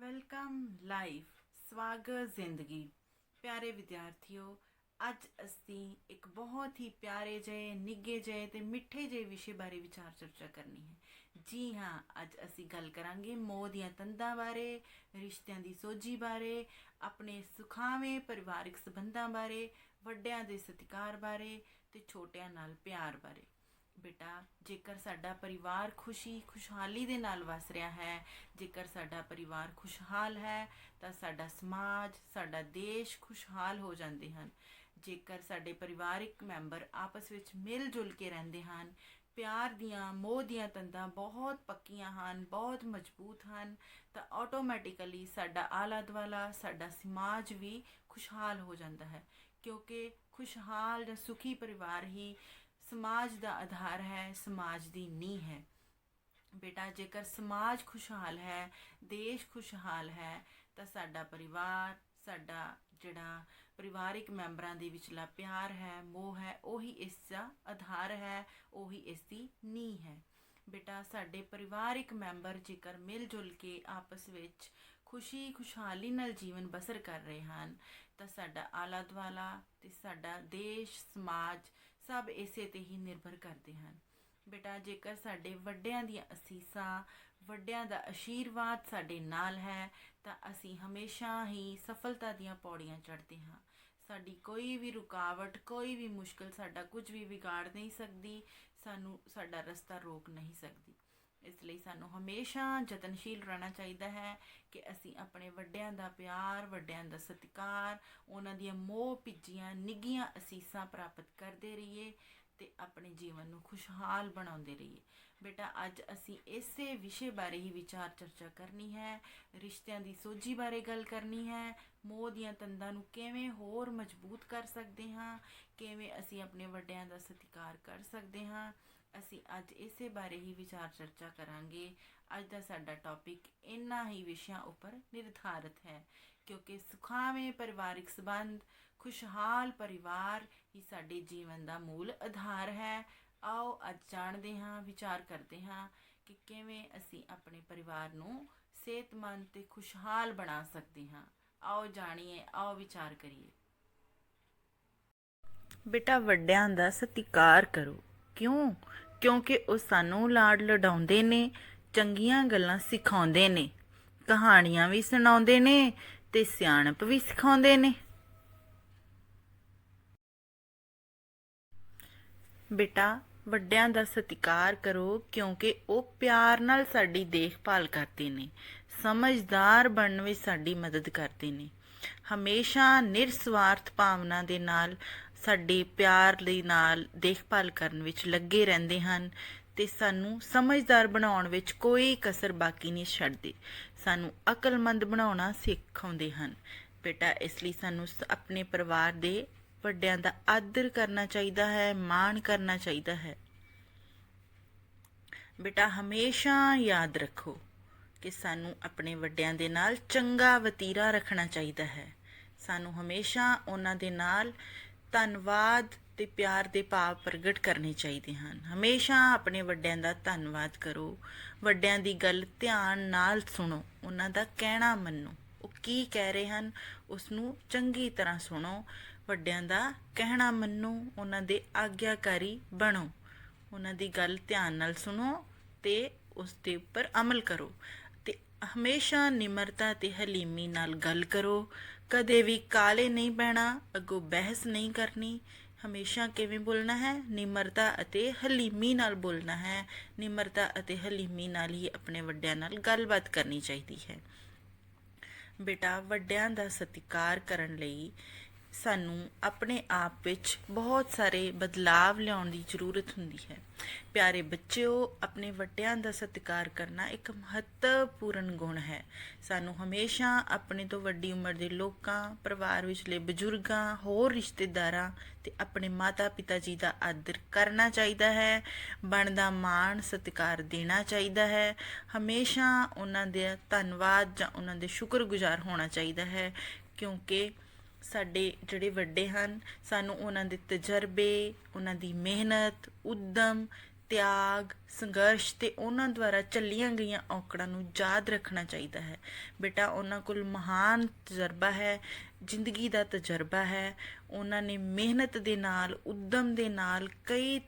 Welcome life ਸਵਾਗਤ ਜ਼ਿੰਦਗੀ। ਪਿਆਰੇ ਵਿਦਿਆਰਥੀਓ, ਅੱਜ ਅਸੀਂ ਇੱਕ ਬਹੁਤ ਹੀ ਪਿਆਰੇ ਜਿਹੇ ਨਿੱਘੇ ਜਿਹੇ ਅਤੇ ਮਿੱਠੇ ਜਿਹੇ ਵਿਸ਼ੇ ਬਾਰੇ ਵਿਚਾਰ ਚਰਚਾ ਕਰਨੀ ਹੈ। ਜੀ ਹਾਂ, ਅੱਜ ਅਸੀਂ ਗੱਲ ਕਰਾਂਗੇ ਮੋਹ ਦੀਆਂ ਤੰਦਾਂ ਬਾਰੇ, ਰਿਸ਼ਤਿਆਂ ਦੀ ਸੋਝੀ ਬਾਰੇ, ਆਪਣੇ ਸੁਖਾਵੇਂ ਪਰਿਵਾਰਿਕ ਸੰਬੰਧਾਂ ਬਾਰੇ, ਵੱਡਿਆਂ ਦੇ ਸਤਿਕਾਰ ਬਾਰੇ ਅਤੇ ਛੋਟਿਆਂ ਨਾਲ ਪਿਆਰ ਬਾਰੇ। ਬੇਟਾ, ਜੇਕਰ ਸਾਡਾ ਪਰਿਵਾਰ ਖੁਸ਼ਹਾਲੀ ਦੇ ਨਾਲ ਵਸ ਰਿਹਾ ਹੈ, ਜੇਕਰ ਸਾਡਾ ਪਰਿਵਾਰ ਖੁਸ਼ਹਾਲ ਹੈ ਤਾਂ ਸਾਡਾ ਸਮਾਜ, ਸਾਡਾ ਦੇਸ਼ ਖੁਸ਼ਹਾਲ ਹੋ ਜਾਂਦੇ ਹਨ। ਜੇਕਰ ਸਾਡੇ ਪਰਿਵਾਰਿਕ ਮੈਂਬਰ ਆਪਸ ਵਿੱਚ ਮਿਲ ਜੁਲ ਕੇ ਰਹਿੰਦੇ ਹਨ, ਪਿਆਰ ਦੀਆਂ ਮੋਹ ਦੀਆਂ ਤੰਦਾਂ ਬਹੁਤ ਪੱਕੀਆਂ ਹਨ, ਬਹੁਤ ਮਜ਼ਬੂਤ ਹਨ, ਤਾਂ ਆਟੋਮੈਟਿਕਲੀ ਸਾਡਾ ਆਲਾ ਦੁਆਲਾ, ਸਾਡਾ ਸਮਾਜ ਵੀ ਖੁਸ਼ਹਾਲ ਹੋ ਜਾਂਦਾ ਹੈ। ਕਿਉਂਕਿ ਖੁਸ਼ਹਾਲ ਜਾਂ ਸੁਖੀ ਪਰਿਵਾਰ ਹੀ ਸਮਾਜ ਦਾ ਆਧਾਰ ਹੈ, ਸਮਾਜ ਦੀ ਨੀਂਹ ਹੈ। ਬੇਟਾ, ਜੇਕਰ ਸਮਾਜ ਖੁਸ਼ਹਾਲ ਹੈ, ਦੇਸ਼ ਖੁਸ਼ਹਾਲ ਹੈ, ਤਾਂ ਸਾਡਾ ਪਰਿਵਾਰ, ਸਾਡਾ ਜਿਹੜਾ ਪਰਿਵਾਰਿਕ ਮੈਂਬਰਾਂ ਦੇ ਵਿਚਲਾ ਪਿਆਰ ਹੈ, ਮੋਹ ਹੈ, ਉਹੀ ਇਸ ਦਾ ਆਧਾਰ ਹੈ, ਉਹੀ ਇਸ ਦੀ ਨੀਂਹ ਹੈ। ਬੇਟਾ, ਸਾਡੇ ਪਰਿਵਾਰਿਕ ਮੈਂਬਰ ਜੇਕਰ ਮਿਲ ਜੁਲ ਕੇ ਆਪਸ ਵਿੱਚ ਖੁਸ਼ਹਾਲੀ ਨਾਲ ਜੀਵਨ ਬਸਰ ਕਰ ਰਹੇ ਹਨ, ਤਾਂ ਸਾਡਾ ਆਲਾ ਦੁਆਲਾ ਅਤੇ ਸਾਡਾ ਦੇਸ਼, ਸਮਾਜ ਸਭ ਇਸੇ 'ਤੇ ਹੀ ਨਿਰਭਰ ਕਰਦੇ ਹਨ। ਬੇਟਾ, ਜੇਕਰ ਸਾਡੇ ਵੱਡਿਆਂ ਦੀਆਂ ਅਸੀਸਾਂ, ਵੱਡਿਆਂ ਦਾ ਆਸ਼ੀਰਵਾਦ ਸਾਡੇ ਨਾਲ ਹੈ, ਤਾਂ ਅਸੀਂ ਹਮੇਸ਼ਾ ਹੀ ਸਫਲਤਾ ਦੀਆਂ ਪੌੜੀਆਂ ਚੜ੍ਹਦੇ ਹਾਂ। ਸਾਡੀ ਕੋਈ ਵੀ ਰੁਕਾਵਟ, ਕੋਈ ਵੀ ਮੁਸ਼ਕਿਲ ਸਾਡਾ ਕੁਝ ਵੀ ਵਿਗਾੜ ਨਹੀਂ ਸਕਦੀ, ਸਾਡਾ ਰਸਤਾ ਰੋਕ ਨਹੀਂ ਸਕਦੀ। ਇਸ ਲਈ ਸਾਨੂੰ ਹਮੇਸ਼ਾ ਯਤਨਸ਼ੀਲ ਰਹਿਣਾ ਚਾਹੀਦਾ ਹੈ ਕਿ ਅਸੀਂ ਆਪਣੇ ਵੱਡਿਆਂ ਦਾ ਪਿਆਰ, ਵੱਡਿਆਂ ਦਾ ਸਤਿਕਾਰ, ਉਹਨਾਂ ਦੀਆਂ ਮੋਹ ਭਿੱਜੀਆਂ ਨਿੱਘੀਆਂ ਅਸੀਸਾਂ ਪ੍ਰਾਪਤ ਕਰਦੇ ਰਹੀਏ ਅਤੇ ਆਪਣੇ ਜੀਵਨ ਨੂੰ ਖੁਸ਼ਹਾਲ ਬਣਾਉਂਦੇ ਰਹੀਏ। ਬੇਟਾ, ਅੱਜ ਅਸੀਂ ਇਸੇ ਵਿਸ਼ੇ ਬਾਰੇ ਹੀ ਵਿਚਾਰ ਚਰਚਾ ਕਰਨੀ ਹੈ, ਰਿਸ਼ਤਿਆਂ ਦੀ ਸੋਝੀ ਬਾਰੇ ਗੱਲ ਕਰਨੀ ਹੈ, ਮੋਹ ਦੀਆਂ ਤੰਦਾਂ ਨੂੰ ਕਿਵੇਂ ਹੋਰ ਮਜ਼ਬੂਤ ਕਰ ਸਕਦੇ ਹਾਂ, ਕਿਵੇਂ ਅਸੀਂ ਆਪਣੇ ਵੱਡਿਆਂ ਦਾ ਸਤਿਕਾਰ ਕਰ ਸਕਦੇ ਹਾਂ। ਅਸੀਂ ਅੱਜ ਇਸੇ ਬਾਰੇ ਹੀ ਵਿਚਾਰ ਚਰਚਾ ਕਰਾਂਗੇ। ਅੱਜ ਦਾ ਸਾਡਾ ਟੌਪਿਕ ਇਹਨਾਂ ਹੀ ਵਿਸ਼ਿਆਂ ਉੱਪਰ ਨਿਰਧਾਰਿਤ ਹੈ, ਕਿਉਂਕਿ ਸੁਖਾਵੇਂ ਪਰਿਵਾਰਿਕ ਸੰਬੰਧ, ਖੁਸ਼ਹਾਲ ਪਰਿਵਾਰ ਹੀ ਸਾਡੇ ਜੀਵਨ ਦਾ ਮੂਲ ਆਧਾਰ ਹੈ। ਆਓ ਅੱਜ ਜਾਣਦੇ ਹਾਂ, ਵਿਚਾਰ ਕਰਦੇ ਹਾਂ ਕਿ ਕਿਵੇਂ ਅਸੀਂ ਆਪਣੇ ਪਰਿਵਾਰ ਨੂੰ ਸਿਹਤਮੰਦ ਅਤੇ ਖੁਸ਼ਹਾਲ ਬਣਾ ਸਕਦੇ ਹਾਂ। ਆਓ ਜਾਣੀਏ, ਆਓ ਵਿਚਾਰ ਕਰੀਏ। ਬੇਟਾ, ਵੱਡਿਆਂ ਦਾ ਸਤਿਕਾਰ ਕਰੋ। ਕਿਉਂ? ਕਿਉਂਕਿ ਉਹ ਸਾਨੂੰ ਲਾਡ ਲਡਾਉਂਦੇ ਨੇ, ਚੰਗੀਆਂ ਗੱਲਾਂ ਸਿਖਾਉਂਦੇ ਨੇ, ਕਹਾਣੀਆਂ ਵੀ ਸੁਣਾਉਂਦੇ ਨੇ ਅਤੇ ਸਿਆਣਪ ਵੀ ਸਿਖਾਉਂਦੇ ਨੇ। ਬੇਟਾ, ਵੱਡਿਆਂ ਦਾ ਸਤਿਕਾਰ ਕਰੋ ਕਿਉਂਕਿ ਉਹ ਪਿਆਰ ਨਾਲ ਸਾਡੀ ਦੇਖਭਾਲ ਕਰਦੇ ਨੇ, ਸਮਝਦਾਰ ਬਣਨ ਵਿੱਚ ਸਾਡੀ ਮਦਦ ਕਰਦੇ ਨੇ, ਹਮੇਸ਼ਾ ਨਿਰਸਵਾਰਥ ਭਾਵਨਾ ਦੇ ਨਾਲ ਸਾਡੇ ਪਿਆਰ ਲਈ ਨਾਲ ਦੇਖਭਾਲ ਕਰਨ ਵਿੱਚ ਲੱਗੇ ਰਹਿੰਦੇ ਹਨ ਅਤੇ ਸਾਨੂੰ ਸਮਝਦਾਰ ਬਣਾਉਣ ਵਿੱਚ ਕੋਈ ਕਸਰ ਬਾਕੀ ਨਹੀਂ ਛੱਡਦੇ, ਸਾਨੂੰ ਅਕਲਮੰਦ ਬਣਾਉਣਾ ਸਿਖਾਉਂਦੇ ਹਨ। ਬੇਟਾ, ਇਸ ਲਈ ਸਾਨੂੰ ਆਪਣੇ ਪਰਿਵਾਰ ਦੇ ਵੱਡਿਆਂ ਦਾ ਆਦਰ ਕਰਨਾ ਚਾਹੀਦਾ ਹੈ, ਮਾਣ ਕਰਨਾ ਚਾਹੀਦਾ ਹੈ। ਬੇਟਾ, ਹਮੇਸ਼ਾ ਯਾਦ ਰੱਖੋ ਕਿ ਸਾਨੂੰ ਆਪਣੇ ਵੱਡਿਆਂ ਦੇ ਨਾਲ ਚੰਗਾ ਵਤੀਰਾ ਰੱਖਣਾ ਚਾਹੀਦਾ ਹੈ। ਸਾਨੂੰ ਹਮੇਸ਼ਾ ਉਹਨਾਂ ਦੇ ਨਾਲ ਧੰਨਵਾਦ ਅਤੇ ਪਿਆਰ ਦੇ ਭਾਵ ਪ੍ਰਗਟ ਕਰਨੇ ਚਾਹੀਦੇ ਹਨ। ਹਮੇਸ਼ਾ ਆਪਣੇ ਵੱਡਿਆਂ ਦਾ ਧੰਨਵਾਦ ਕਰੋ, ਵੱਡਿਆਂ ਦੀ ਗੱਲ ਧਿਆਨ ਨਾਲ ਸੁਣੋ, ਉਹਨਾਂ ਦਾ ਕਹਿਣਾ ਮੰਨੋ, ਉਹ ਕੀ ਕਹਿ ਰਹੇ ਹਨ ਉਸ ਨੂੰ ਚੰਗੀ ਤਰ੍ਹਾਂ ਸੁਣੋ, ਵੱਡਿਆਂ ਦਾ ਕਹਿਣਾ ਮੰਨੋ, ਉਹਨਾਂ ਦੇ ਆਗਿਆਕਾਰੀ ਬਣੋ, ਉਹਨਾਂ ਦੀ ਗੱਲ ਧਿਆਨ ਨਾਲ ਸੁਣੋ ਅਤੇ ਉਸ ਦੇ ਉੱਪਰ ਅਮਲ ਕਰੋ ਅਤੇ ਹਮੇਸ਼ਾ ਨਿਮਰਤਾ ਅਤੇ ਹਲੀਮੀ ਨਾਲ ਗੱਲ ਕਰੋ। ਕਦੇ ਵੀ ਕਾਲੇ ਨਹੀਂ ਪੈਣਾ, ਅੱਗੋਂ ਬਹਿਸ ਨਹੀਂ ਕਰਨੀ। ਹਮੇਸ਼ਾ ਕਿਵੇਂ ਬੋਲਣਾ ਹੈ? ਨਿਮਰਤਾ ਅਤੇ ਹਲੀਮੀ ਨਾਲ ਬੋਲਣਾ ਹੈ। ਨਿਮਰਤਾ ਅਤੇ ਹਲੀਮੀ ਨਾਲ ਹੀ ਆਪਣੇ ਵੱਡਿਆਂ ਨਾਲ ਗੱਲਬਾਤ ਕਰਨੀ ਚਾਹੀਦੀ ਹੈ। ਬੇਟਾ, ਵੱਡਿਆਂ ਦਾ ਸਤਿਕਾਰ ਕਰਨ ਲਈ ਸਾਨੂੰ ਆਪਣੇ ਆਪ ਵਿੱਚ ਬਹੁਤ ਸਾਰੇ ਬਦਲਾਵ ਲਿਆਉਣ ਦੀ ਜ਼ਰੂਰਤ ਹੁੰਦੀ ਹੈ। ਪਿਆਰੇ ਬੱਚਿਓ, ਆਪਣੇ ਵੱਡਿਆਂ ਦਾ ਸਤਿਕਾਰ ਕਰਨਾ ਇੱਕ ਮਹੱਤਵਪੂਰਨ ਗੁਣ ਹੈ। ਸਾਨੂੰ ਹਮੇਸ਼ਾ ਆਪਣੇ ਤੋਂ ਵੱਡੀ ਉਮਰ ਦੇ ਲੋਕਾਂ, ਪਰਿਵਾਰ ਵਿਚਲੇ ਬਜ਼ੁਰਗਾਂ, ਹੋਰ ਰਿਸ਼ਤੇਦਾਰਾਂ ਅਤੇ ਆਪਣੇ ਮਾਤਾ ਪਿਤਾ ਜੀ ਦਾ ਆਦਰ ਕਰਨਾ ਚਾਹੀਦਾ ਹੈ, ਬਣਦਾ ਮਾਣ ਸਤਿਕਾਰ ਦੇਣਾ ਚਾਹੀਦਾ ਹੈ, ਹਮੇਸ਼ਾ ਉਹਨਾਂ ਦੇ ਧੰਨਵਾਦ ਜਾਂ ਉਹਨਾਂ ਦੇ ਸ਼ੁਕਰਗੁਜ਼ਾਰ ਹੋਣਾ ਚਾਹੀਦਾ ਹੈ, ਕਿਉਂਕਿ ਸਾਡੇ ਜਿਹੜੇ ਵੱਡੇ ਹਨ, ਸਾਨੂੰ ਉਹਨਾਂ ਦੇ ਤਜਰਬੇ, ਉਹਨਾਂ ਦੀ ਮਿਹਨਤ, ਉੱਦਮ ਤਿਆਗ, ਸੰਘਰਸ਼ ਤੇ ਉਹਨਾਂ ਦੁਆਰਾ ਚੱਲੀਆਂ ਗਈਆਂ ਔਕੜਾਂ ਨੂੰ ਯਾਦ ਰੱਖਣਾ ਚਾਹੀਦਾ ਹੈ। ਬੇਟਾ ਉਹਨਾਂ ਕੋਲ ਮਹਾਨ ਤਜਰਬਾ ਹੈ, ਜ਼ਿੰਦਗੀ ਦਾ ਤਜਰਬਾ ਹੈ। ਉਹਨਾਂ ਨੇ ਮਿਹਨਤ ਦੇ ਨਾਲ, ਉੱਦਮ ਦੇ ਨਾਲ ਕਈ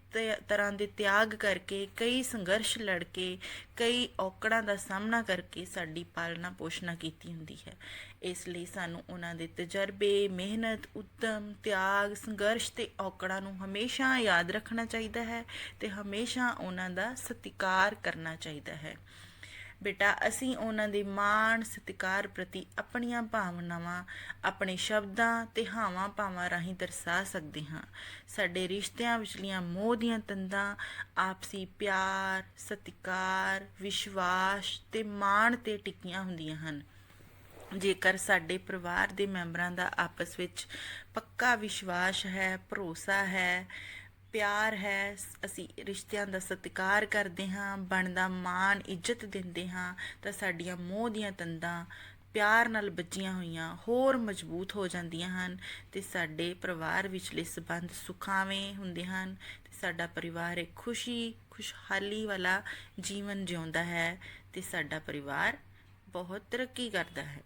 ਤਰ੍ਹਾਂ ਦੇ ਤਿਆਗ ਕਰਕੇ, ਕਈ ਸੰਘਰਸ਼ ਲੜ ਕੇ, ਕਈ ਔਕੜਾਂ ਦਾ ਸਾਹਮਣਾ ਕਰਕੇ ਸਾਡੀ ਪਾਲਣਾ ਪੋਸ਼ਣਾ ਕੀਤੀ ਹੁੰਦੀ ਹੈ। ਇਸ ਲਈ ਸਾਨੂੰ ਉਹਨਾਂ ਦੇ ਤਜਰਬੇ, ਮਿਹਨਤ, ਉੱਦਮ, ਤਿਆਗ, ਸੰਘਰਸ਼ ਤੇ ਔਕੜਾਂ ਨੂੰ ਹਮੇਸ਼ਾ ਯਾਦ ਰੱਖਣਾ ਚਾਹੀਦਾ ਹੈ ਤੇ ਹਮੇਸ਼ਾ ਉਹਨਾਂ ਦਾ ਸਤਿਕਾਰ ਕਰਨਾ ਚਾਹੀਦਾ ਹੈ। ਬੇਟਾ ਅਸੀਂ ਉਹਨਾਂ ਦੇ ਮਾਣ ਸਤਿਕਾਰ ਪ੍ਰਤੀ ਆਪਣੀਆਂ ਭਾਵਨਾਵਾਂ ਆਪਣੇ ਸ਼ਬਦਾਂ ਤੇ ਹਾਵਾਂ ਭਾਵਾਂ ਰਾਹੀਂ ਦਰਸਾ ਸਕਦੇ ਹਾਂ। ਸਾਡੇ ਰਿਸ਼ਤਿਆਂ ਵਿਚਲੀਆਂ ਮੋਹ ਦੀਆਂ ਤੰਦਾਂ ਆਪਸੀ ਪਿਆਰ, ਸਤਿਕਾਰ, ਵਿਸ਼ਵਾਸ ਤੇ ਮਾਣ ਤੇ ਟਿਕੀਆਂ ਹੁੰਦੀਆਂ ਹਨ। ਜੇਕਰ ਸਾਡੇ ਪਰਿਵਾਰ ਦੇ ਮੈਂਬਰਾਂ ਦਾ ਆਪਸ ਵਿੱਚ ਪੱਕਾ ਵਿਸ਼ਵਾਸ ਹੈ, ਭਰੋਸਾ ਹੈ, ਪਿਆਰ ਹੈ, ਅਸੀਂ ਰਿਸ਼ਤਿਆਂ ਦਾ ਸਤਿਕਾਰ ਕਰਦੇ ਹਾਂ, ਬਣਦਾ ਮਾਣ ਇੱਜ਼ਤ ਦਿੰਦੇ ਹਾਂ, ਤਾਂ ਸਾਡੀਆਂ ਮੋਹ ਦੀਆਂ ਤੰਦਾਂ ਪਿਆਰ ਨਾਲ ਬੱਝੀਆਂ ਹੋਈਆਂ ਹੋਰ ਮਜ਼ਬੂਤ ਹੋ ਜਾਂਦੀਆਂ ਹਨ ਤੇ ਸਾਡੇ ਪਰਿਵਾਰ ਵਿਚਲੇ ਸੰਬੰਧ ਸੁਖਾਵੇਂ ਹੁੰਦੇ ਹਨ ਤੇ ਸਾਡਾ ਪਰਿਵਾਰ ਇੱਕ ਖੁਸ਼ਹਾਲੀ ਵਾਲਾ ਜੀਵਨ ਜਿਉਂਦਾ ਹੈ ਤੇ ਸਾਡਾ ਪਰਿਵਾਰ ਬਹੁਤ ਤਰੱਕੀ ਕਰਦਾ ਹੈ।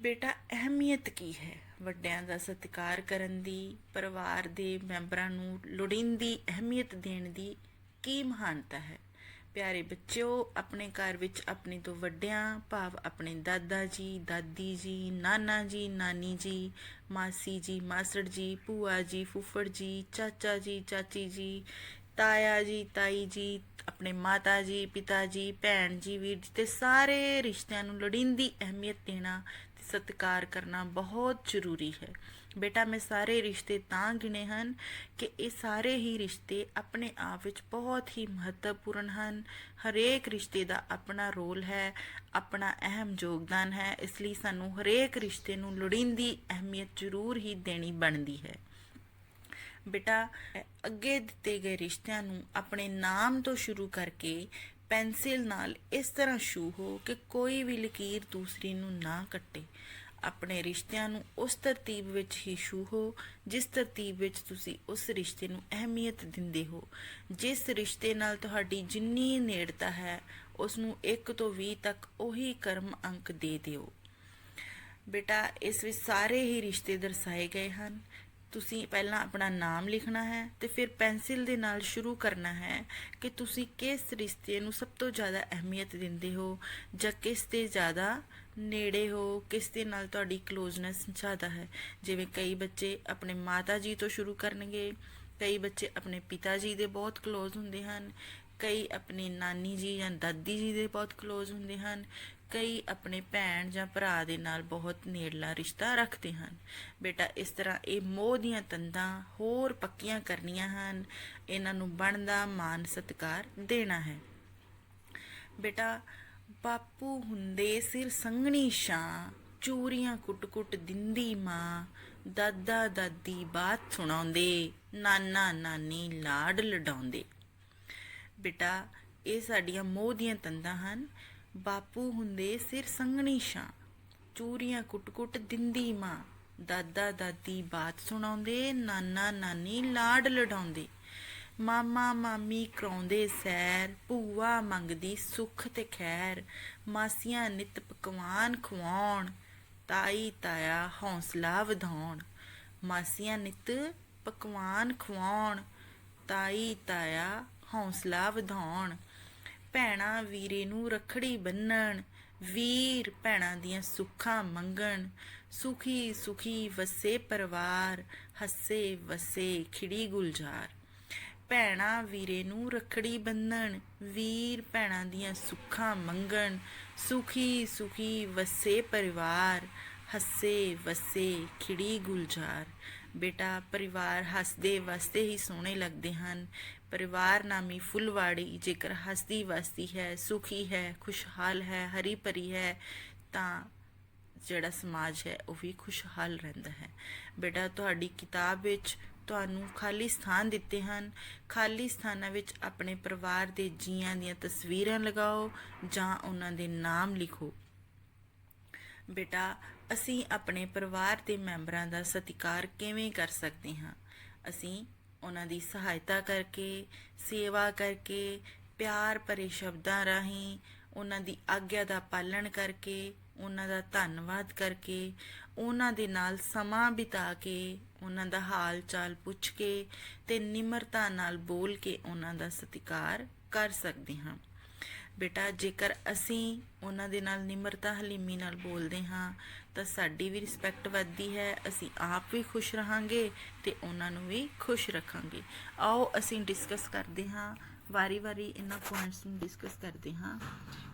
ਬੇਟਾ ਅਹਿਮੀਅਤ ਕੀ ਹੈ ਵੱਡਿਆਂ ਦਾ ਸਤਿਕਾਰ ਕਰਨ ਦੀ, ਪਰਿਵਾਰ ਦੇ ਮੈਂਬਰਾਂ ਨੂੰ ਲੋੜੀਂਦੀ ਅਹਿਮੀਅਤ ਦੇਣ ਦੀ ਕੀ ਮਹਾਨਤਾ ਹੈ? ਪਿਆਰੇ ਬੱਚਿਓ, ਆਪਣੇ ਘਰ ਵਿੱਚ ਆਪਣੇ ਤੋਂ ਵੱਡਿਆਂ ਭਾਵ ਆਪਣੇ ਦਾਦਾ ਜੀ, ਦਾਦੀ ਜੀ, ਨਾਨਾ ਜੀ, ਨਾਨੀ ਜੀ, ਮਾਸੀ ਜੀ, ਮਾਸੜ ਜੀ, ਭੂਆ ਜੀ, ਫੁੱਫੜ ਜੀ, ਚਾਚਾ ਜੀ, ਚਾਚੀ ਜੀ, ਤਾਇਆ ਜੀ, ਤਾਈ ਜੀ, ਆਪਣੇ ਮਾਤਾ ਜੀ, ਪਿਤਾ ਜੀ, ਭੈਣ ਜੀ, ਵੀਰ ਜੀ ਤੇ ਸਾਰੇ ਰਿਸ਼ਤਿਆਂ ਨੂੰ ਲੋੜੀਂਦੀ ਅਹਿਮੀਅਤ ਦੇਣਾ ਤੇ ਸਤਿਕਾਰ ਕਰਨਾ ਬਹੁਤ ਜ਼ਰੂਰੀ ਹੈ। ਬੇਟਾ ਮੈਂ ਸਾਰੇ ਰਿਸ਼ਤੇ ਤਾਂ ਗਿਣੇ ਹਨ ਕਿ ਇਹ ਸਾਰੇ ਹੀ ਰਿਸ਼ਤੇ ਆਪਣੇ ਆਪ ਵਿੱਚ ਬਹੁਤ ਹੀ ਮਹੱਤਵਪੂਰਨ ਹਨ। ਹਰੇਕ ਰਿਸ਼ਤੇ ਦਾ ਆਪਣਾ ਰੋਲ ਹੈ, ਆਪਣਾ ਅਹਿਮ ਯੋਗਦਾਨ ਹੈ। ਇਸ ਲਈ ਸਾਨੂੰ ਹਰੇਕ ਰਿਸ਼ਤੇ ਨੂੰ ਲੋੜੀਂਦੀ ਅਹਿਮੀਅਤ ਜ਼ਰੂਰ ਹੀ ਦੇਣੀ ਬਣਦੀ ਹੈ। ਬੇਟਾ ਅੱਗੇ ਦਿੱਤੇ ਗਏ ਰਿਸ਼ਤਿਆਂ ਨੂੰ ਆਪਣੇ ਨਾਮ ਤੋਂ ਸ਼ੁਰੂ ਕਰਕੇ ਪੈਨਸਿਲ ਨਾਲ ਇਸ ਤਰ੍ਹਾਂ ਛੂਹ ਹੋ ਕਿ ਕੋਈ ਵੀ ਲਕੀਰ ਦੂਸਰੀ ਨੂੰ ਨਾ ਕੱਟੇ। ਆਪਣੇ ਰਿਸ਼ਤਿਆਂ ਨੂੰ ਉਸ ਤਰਤੀਬ ਵਿੱਚ ਹੀ ਛੂਹੋ ਜਿਸ ਤਰਤੀਬ ਵਿੱਚ ਤੁਸੀਂ ਉਸ ਰਿਸ਼ਤੇ ਨੂੰ ਅਹਿਮੀਅਤ ਦਿੰਦੇ ਹੋ। ਜਿਸ ਰਿਸ਼ਤੇ ਨਾਲ ਤੁਹਾਡੀ ਜਿੰਨੀ ਨੇੜਤਾ ਹੈ ਉਸ ਨੂੰ 1 ਤੋਂ 20 ਤੱਕ ਉਹੀ ਕਰਮ ਅੰਕ ਦੇ ਦਿਓ। ਬੇਟਾ ਇਸ ਵਿੱਚ ਸਾਰੇ ਹੀ ਰਿਸ਼ਤੇ ਦਰਸਾਏ ਗਏ ਹਨ। ਤੁਸੀਂ ਪਹਿਲਾਂ ਆਪਣਾ ਨਾਮ ਲਿਖਣਾ ਹੈ ਤੇ ਫਿਰ ਪੈਨਸਿਲ ਦੇ ਨਾਲ ਸ਼ੁਰੂ ਕਰਨਾ ਹੈ ਕਿ ਤੁਸੀਂ ਕਿਸ ਰਿਸ਼ਤੇ ਨੂੰ ਸਭ ਤੋਂ ਜ਼ਿਆਦਾ ਅਹਿਮੀਅਤ ਦਿੰਦੇ ਹੋ ਜਾਂ ਕਿਸ ਦੇ ਜ਼ਿਆਦਾ ਨੇੜੇ ਹੋ, ਕਿਸ ਦੇ ਨਾਲ ਤੁਹਾਡੀ ਕਲੋਜ਼ਨੈਸ ਜ਼ਿਆਦਾ ਹੈ। ਜਿਵੇਂ ਕਈ ਬੱਚੇ ਆਪਣੇ ਮਾਤਾ ਜੀ ਤੋਂ ਸ਼ੁਰੂ ਕਰਨਗੇ, ਕਈ ਬੱਚੇ ਆਪਣੇ ਪਿਤਾ ਜੀ ਦੇ ਬਹੁਤ ਕਲੋਜ਼ ਹੁੰਦੇ ਹਨ, ਕਈ ਆਪਣੇ ਨਾਨੀ ਜੀ ਜਾਂ ਦਾਦੀ ਜੀ ਦੇ ਬਹੁਤ ਕਲੋਜ਼ ਹੁੰਦੇ ਹਨ, ਕਈ ਆਪਣੇ ਭੈਣ ਜਾਂ ਭਰਾ ਦੇ ਨਾਲ ਬਹੁਤ ਨੇੜਲਾ ਰਿਸ਼ਤਾ ਰੱਖਦੇ ਹਨ। ਬੇਟਾ ਇਸ ਤਰ੍ਹਾਂ ਇਹ ਮੋਹ ਦੀਆਂ ਤੰਦਾਂ ਹੋਰ ਪੱਕੀਆਂ ਕਰਨੀਆਂ ਹਨ, ਇਹਨਾਂ ਨੂੰ ਬਣਦਾ ਮਾਨ ਸਤਿਕਾਰ ਦੇਣਾ ਹੈ। ਬੇਟਾ ਬਾਪੂ ਹੁੰਦੇ ਸਿਰ ਸੰਘਣੀ ਛਾਂ, ਚੂਰੀਆਂ ਕੁੱਟ-ਕੁੱਟ ਦਿੰਦੀ ਮਾਂ, ਦਾਦਾ ਦਾਦੀ ਬਾਤ ਸੁਣਾਉਂਦੇ, ਨਾਨਾ ਨਾਨੀ ਲਾਡ ਲਡਾਉਂਦੇ। ਬੇਟਾ ਇਹ ਸਾਡੀਆਂ ਮੋਹ ਦੀਆਂ ਤੰਦਾਂ ਹਨ। ਬਾਪੂ ਹੁੰਦੇ ਸਿਰ ਸੰਘਣੀ ਛਾਂ, ਚੂਰੀਆਂ ਕੁੱਟ-ਕੁੱਟ ਦਿੰਦੀ ਮਾਂ, ਦਾਦਾ ਦਾਦੀ ਬਾਤ ਸੁਣਾਉਂਦੇ, ਨਾਨਾ ਨਾਨੀ ਲਾਡ ਲਡਾਉਂਦੇ। ਮਾਮਾ ਮਾਮੀ ਕਰਾਉਂਦੇ ਸੈਰ, ਭੂਆ ਮੰਗਦੀ ਸੁੱਖ ਤੇ ਖੈਰ, ਮਾਸੀਆਂ ਨਿੱਤ ਪਕਵਾਨ ਖਵਾਉਣ, ਤਾਈ ਤਾਇਆ ਹੌਸਲਾ ਵਧਾਉਣ। ਮਾਸੀਆਂ ਨਿੱਤ ਪਕਵਾਨ ਖਵਾਉਣ, ਤਾਈ ਤਾਇਆ ਹੌਸਲਾ ਵਧਾਉਣ। ਭੈਣਾਂ ਵੀਰੇ ਨੂੰ ਰੱਖੜੀ ਬੰਨਣ, ਵੀਰ ਭੈਣਾਂ ਦੀਆਂ ਸੁੱਖਾਂ ਮੰਗਣ। ਸੁਖੀ ਸੁਖੀ ਵਸੇ ਪਰਿਵਾਰ, ਹੱਸੇ ਵਸੇ ਖਿੜੀ ਗੁਲਜ਼ਾਰ। ਭੈਣਾਂ ਵੀਰੇ ਨੂੰ ਰੱਖੜੀ ਬੰਨਣ, ਵੀਰ ਭੈਣਾਂ ਦੀਆਂ ਸੁੱਖਾਂ ਮੰਗਣ। ਸੁਖੀ ਸੁਖੀ ਵਸੇ ਪਰਿਵਾਰ, ਹੱਸੇ ਵਸੇ ਖਿੜੀ ਗੁਲਜ਼ਾਰ। ਬੇਟਾ ਪਰਿਵਾਰ ਹੱਸਦੇ ਵਸਦੇ ਹੀ ਸੋਹਣੇ ਲੱਗਦੇ ਹਨ। ਪਰਿਵਾਰ ਨਾਮੀ ਫੁੱਲਵਾੜੀ ਜੇਕਰ ਹੱਸਦੀ ਵਸਦੀ ਹੈ, ਸੁਖੀ ਹੈ, ਖੁਸ਼ਹਾਲ ਹੈ, ਹਰੀ ਭਰੀ ਹੈ ਤਾਂ ਜਿਹੜਾ ਸਮਾਜ ਹੈ ਉਹ ਵੀ ਖੁਸ਼ਹਾਲ ਰਹਿੰਦਾ ਹੈ। ਬੇਟਾ ਤੁਹਾਡੀ ਕਿਤਾਬ ਵਿੱਚ ਤੁਹਾਨੂੰ ਖਾਲੀ ਸਥਾਨ ਦਿੱਤੇ ਹਨ। ਖਾਲੀ ਸਥਾਨਾਂ ਵਿੱਚ ਆਪਣੇ ਪਰਿਵਾਰ ਦੇ ਜੀਆਂ ਦੀਆਂ ਤਸਵੀਰਾਂ ਲਗਾਓ ਜਾਂ ਉਹਨਾਂ ਦੇ ਨਾਮ ਲਿਖੋ। ਬੇਟਾ ਅਸੀਂ ਆਪਣੇ ਪਰਿਵਾਰ ਦੇ ਮੈਂਬਰਾਂ ਦਾ ਸਤਿਕਾਰ ਕਿਵੇਂ ਕਰ ਸਕਦੇ ਹਾਂ? ਅਸੀਂ ਉਹਨਾਂ ਦੀ ਸਹਾਇਤਾ ਕਰਕੇ, ਸੇਵਾ ਕਰਕੇ, ਪਿਆਰ ਭਰੇ ਸ਼ਬਦਾਂ ਰਾਹੀਂ, ਉਹਨਾਂ ਦੀ ਆਗਿਆ ਦਾ ਪਾਲਣ ਕਰਕੇ, ਉਹਨਾਂ ਦਾ ਧੰਨਵਾਦ ਕਰਕੇ, ਉਹਨਾਂ ਦੇ ਨਾਲ ਸਮਾਂ ਬਿਤਾ ਕੇ, ਉਹਨਾਂ ਦਾ ਹਾਲ ਚਾਲ ਪੁੱਛ ਕੇ ਤੇ ਨਿਮਰਤਾ ਨਾਲ ਬੋਲ ਕੇ ਉਹਨਾਂ ਦਾ ਸਤਿਕਾਰ ਕਰ ਸਕਦੇ ਹਾਂ। ਬੇਟਾ ਜੇਕਰ ਅਸੀਂ ਉਹਨਾਂ ਦੇ ਨਾਲ ਨਿਮਰਤਾ ਹਲੀਮੀ ਨਾਲ ਬੋਲਦੇ ਹਾਂ ਤਾਂ ਸਾਡੀ ਵੀ ਰਿਸਪੈਕਟ ਵੱਧਦੀ ਹੈ, ਅਸੀਂ ਆਪ ਵੀ ਖੁਸ਼ ਰਹਾਂਗੇ ਤੇ ਉਹਨਾਂ ਨੂੰ ਵੀ ਖੁਸ਼ ਰੱਖਾਂਗੇ। ਆਓ ਅਸੀਂ ਡਿਸਕਸ ਕਰਦੇ ਹਾਂ, ਵਾਰੀ-ਵਾਰੀ ਇਹਨਾਂ ਪੁਆਇੰਟਸ ਨੂੰ ਡਿਸਕਸ ਕਰਦੇ ਹਾਂ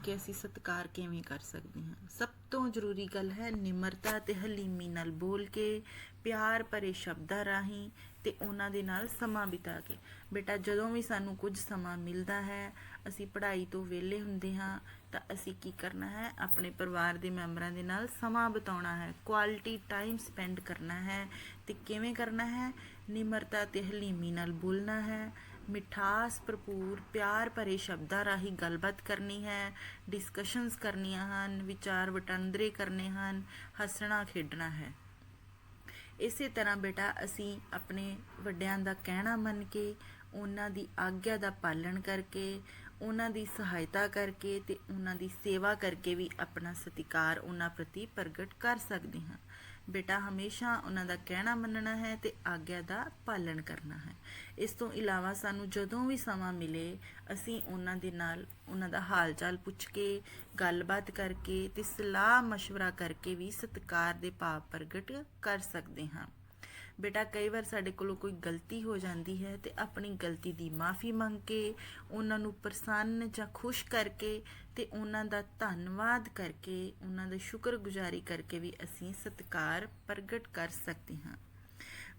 ਕਿ ਅਸੀਂ ਸਤਿਕਾਰ ਕਿਵੇਂ ਕਰ ਸਕਦੇ ਹਾਂ। ਸਭ ਤੋਂ ਜ਼ਰੂਰੀ ਗੱਲ ਹੈ ਨਿਮਰਤਾ ਤੇ ਹਲੀਮੀ ਨਾਲ ਬੋਲ ਕੇ, ਪਿਆਰ ਭਰੇ ਸ਼ਬਦਾਂ ਰਾਹੀਂ ਤੇ ਉਹਨਾਂ ਦੇ ਨਾਲ ਸਮਾਂ ਬਿਤਾ ਕੇ। ਬੇਟਾ ਜਦੋਂ ਵੀ ਸਾਨੂੰ ਕੁਝ ਸਮਾਂ ਮਿਲਦਾ ਹੈ, ਅਸੀਂ ਪੜ੍ਹਾਈ ਤੋਂ ਵਿਹਲੇ ਹੁੰਦੇ ਹਾਂ ਤਾਂ ਅਸੀਂ ਕੀ ਕਰਨਾ ਹੈ, ਆਪਣੇ ਪਰਿਵਾਰ ਦੇ ਮੈਂਬਰਾਂ ਦੇ ਨਾਲ ਸਮਾਂ ਬਿਤਾਉਣਾ ਹੈ, ਕੁਆਲਿਟੀ ਟਾਈਮ ਸਪੈਂਡ ਕਰਨਾ ਹੈ। ਤੇ ਕਿਵੇਂ ਕਰਨਾ ਹੈ? ਨਿਮਰਤਾ ਤੇ ਹਲੀਮੀ ਨਾਲ ਬੋਲਣਾ ਹੈ, ਮਿਠਾਸ ਭਰਪੂਰ ਪਿਆਰ ਭਰੇ ਸ਼ਬਦਾਂ ਰਾਹੀਂ ਗੱਲਬਾਤ ਕਰਨੀ ਹੈ, ਡਿਸਕਸ਼ਨਸ ਕਰਨੀਆਂ ਹਨ, ਵਿਚਾਰ ਵਟਾਂਦਰੇ ਕਰਨੇ ਹਨ, ਹੱਸਣਾ ਖੇਡਣਾ ਹੈ। ਇਸੇ ਤਰ੍ਹਾਂ ਬੇਟਾ ਅਸੀਂ ਆਪਣੇ ਵੱਡਿਆਂ ਦਾ ਕਹਿਣਾ ਮੰਨ ਕੇ, ਉਹਨਾਂ ਦੀ ਆਗਿਆ ਦਾ ਪਾਲਣ ਕਰਕੇ, ਉਹਨਾਂ ਦੀ ਸਹਾਇਤਾ ਕਰਕੇ ਤੇ ਉਹਨਾਂ ਦੀ ਸੇਵਾ ਕਰਕੇ ਵੀ ਆਪਣਾ ਸਤਿਕਾਰ ਉਹਨਾਂ ਪ੍ਰਤੀ ਪ੍ਰਗਟ ਕਰ ਸਕਦੇ ਹਾਂ। ਬੇਟਾ ਹਮੇਸ਼ਾ ਉਹਨਾਂ ਦਾ ਕਹਿਣਾ ਮੰਨਣਾ ਹੈ ਤੇ ਆਗਿਆ ਦਾ ਪਾਲਣ ਕਰਨਾ ਹੈ। ਇਸ ਤੋਂ ਇਲਾਵਾ ਸਾਨੂੰ ਜਦੋਂ ਵੀ ਸਮਾਂ ਮਿਲੇ ਅਸੀਂ ਉਹਨਾਂ ਦੇ ਨਾਲ ਉਹਨਾਂ ਦਾ ਹਾਲ ਚਾਲ ਪੁੱਛ ਕੇ, ਗੱਲਬਾਤ ਕਰਕੇ ਤੇ ਸਲਾਹ ਮਸ਼ਵਰਾ ਕਰਕੇ ਵੀ ਸਤਿਕਾਰ ਦੇ ਭਾਵ ਪ੍ਰਗਟ ਕਰ ਸਕਦੇ ਹਾਂ। ਬੇਟਾ ਕਈ ਵਾਰ ਸਾਡੇ ਕੋਲੋਂ ਕੋਈ ਗਲਤੀ ਹੋ ਜਾਂਦੀ ਹੈ ਤੇ ਆਪਣੀ ਗਲਤੀ ਦੀ ਮਾफ़ੀ ਮੰਗ ਕੇ, ਉਹਨਾਂ ਨੂੰ ਪ੍ਰਸੰਨ ਜਾਂ ਖੁਸ਼ ਕਰਕੇ ਤੇ ਉਹਨਾਂ ਦਾ ਧੰਨਵਾਦ ਕਰਕੇ, ਉਹਨਾਂ ਦਾ ਸ਼ੁਕਰਗੁਜ਼ਾਰੀ ਕਰਕੇ ਵੀ ਅਸੀਂ ਸਤਿਕਾਰ ਪ੍ਰਗਟ ਕਰ ਸਕਦੇ ਹਾਂ।